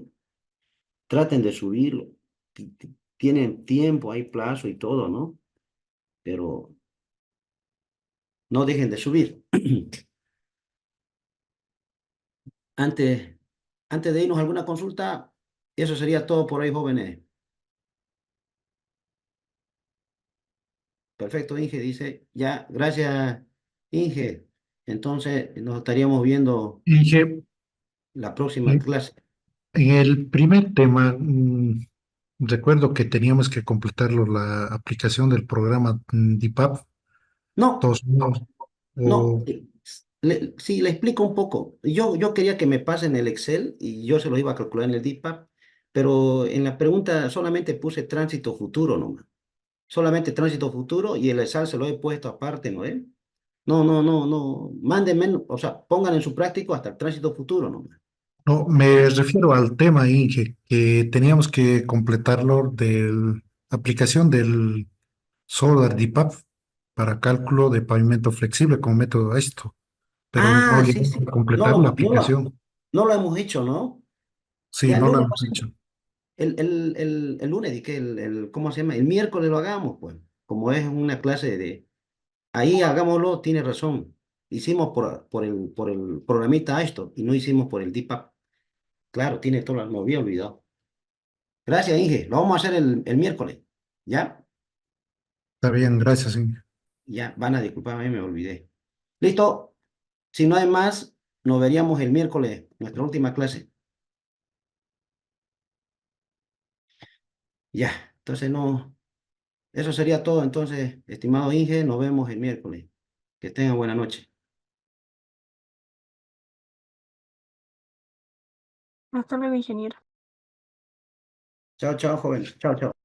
Traten de subirlo. Tienen tiempo, hay plazo y todo, ¿no? Pero no dejen de subir. Antes, antes de irnos a alguna consulta, eso sería todo por ahí, jóvenes. Perfecto, Inge, dice. Ya, gracias, Inge. Entonces, nos estaríamos viendo Inge, la próxima en clase. en el primer tema, recuerdo que teníamos que completarlo la aplicación del programa DIPAP No, 2000, no, o sí, le explico un poco. Yo quería que me pasen el Excel y yo se lo iba a calcular en el DIPAP, pero en la pregunta solamente puse tránsito futuro nomás. Solamente tránsito futuro y el ESAL se lo he puesto aparte, ¿no? No. Mándenme, o sea, pongan en su práctico hasta el tránsito futuro nomás. no, me refiero al tema, Inge, que teníamos que completarlo de la aplicación del Solar DIPAP para cálculo de pavimento flexible como método esto, pero no Ah, sí, llegamos a sí. completar la aplicación. No lo hemos hecho, ¿no? Sí, Ya el no lo lunes, hemos hecho. el lunes, ¿y qué? ¿Cómo se llama? El miércoles lo hagamos, pues. Como es una clase de... Ahí hagámoslo, tiene razón. Hicimos por el programita esto y no hicimos por el DIPAP. Claro, tiene toda la... Me había olvidado. Gracias, Inge. Lo vamos a hacer el miércoles. ¿Ya? Está bien, gracias, Inge. Ya, van a disculparme, me olvidé. Listo. Si no hay más, nos veríamos el miércoles, nuestra última clase. Ya, entonces no, eso sería todo. Entonces, estimado Inge, nos vemos el miércoles. Que tengan buena noche. Hasta luego, ingeniero. Chao, chao, joven. Chao, chao.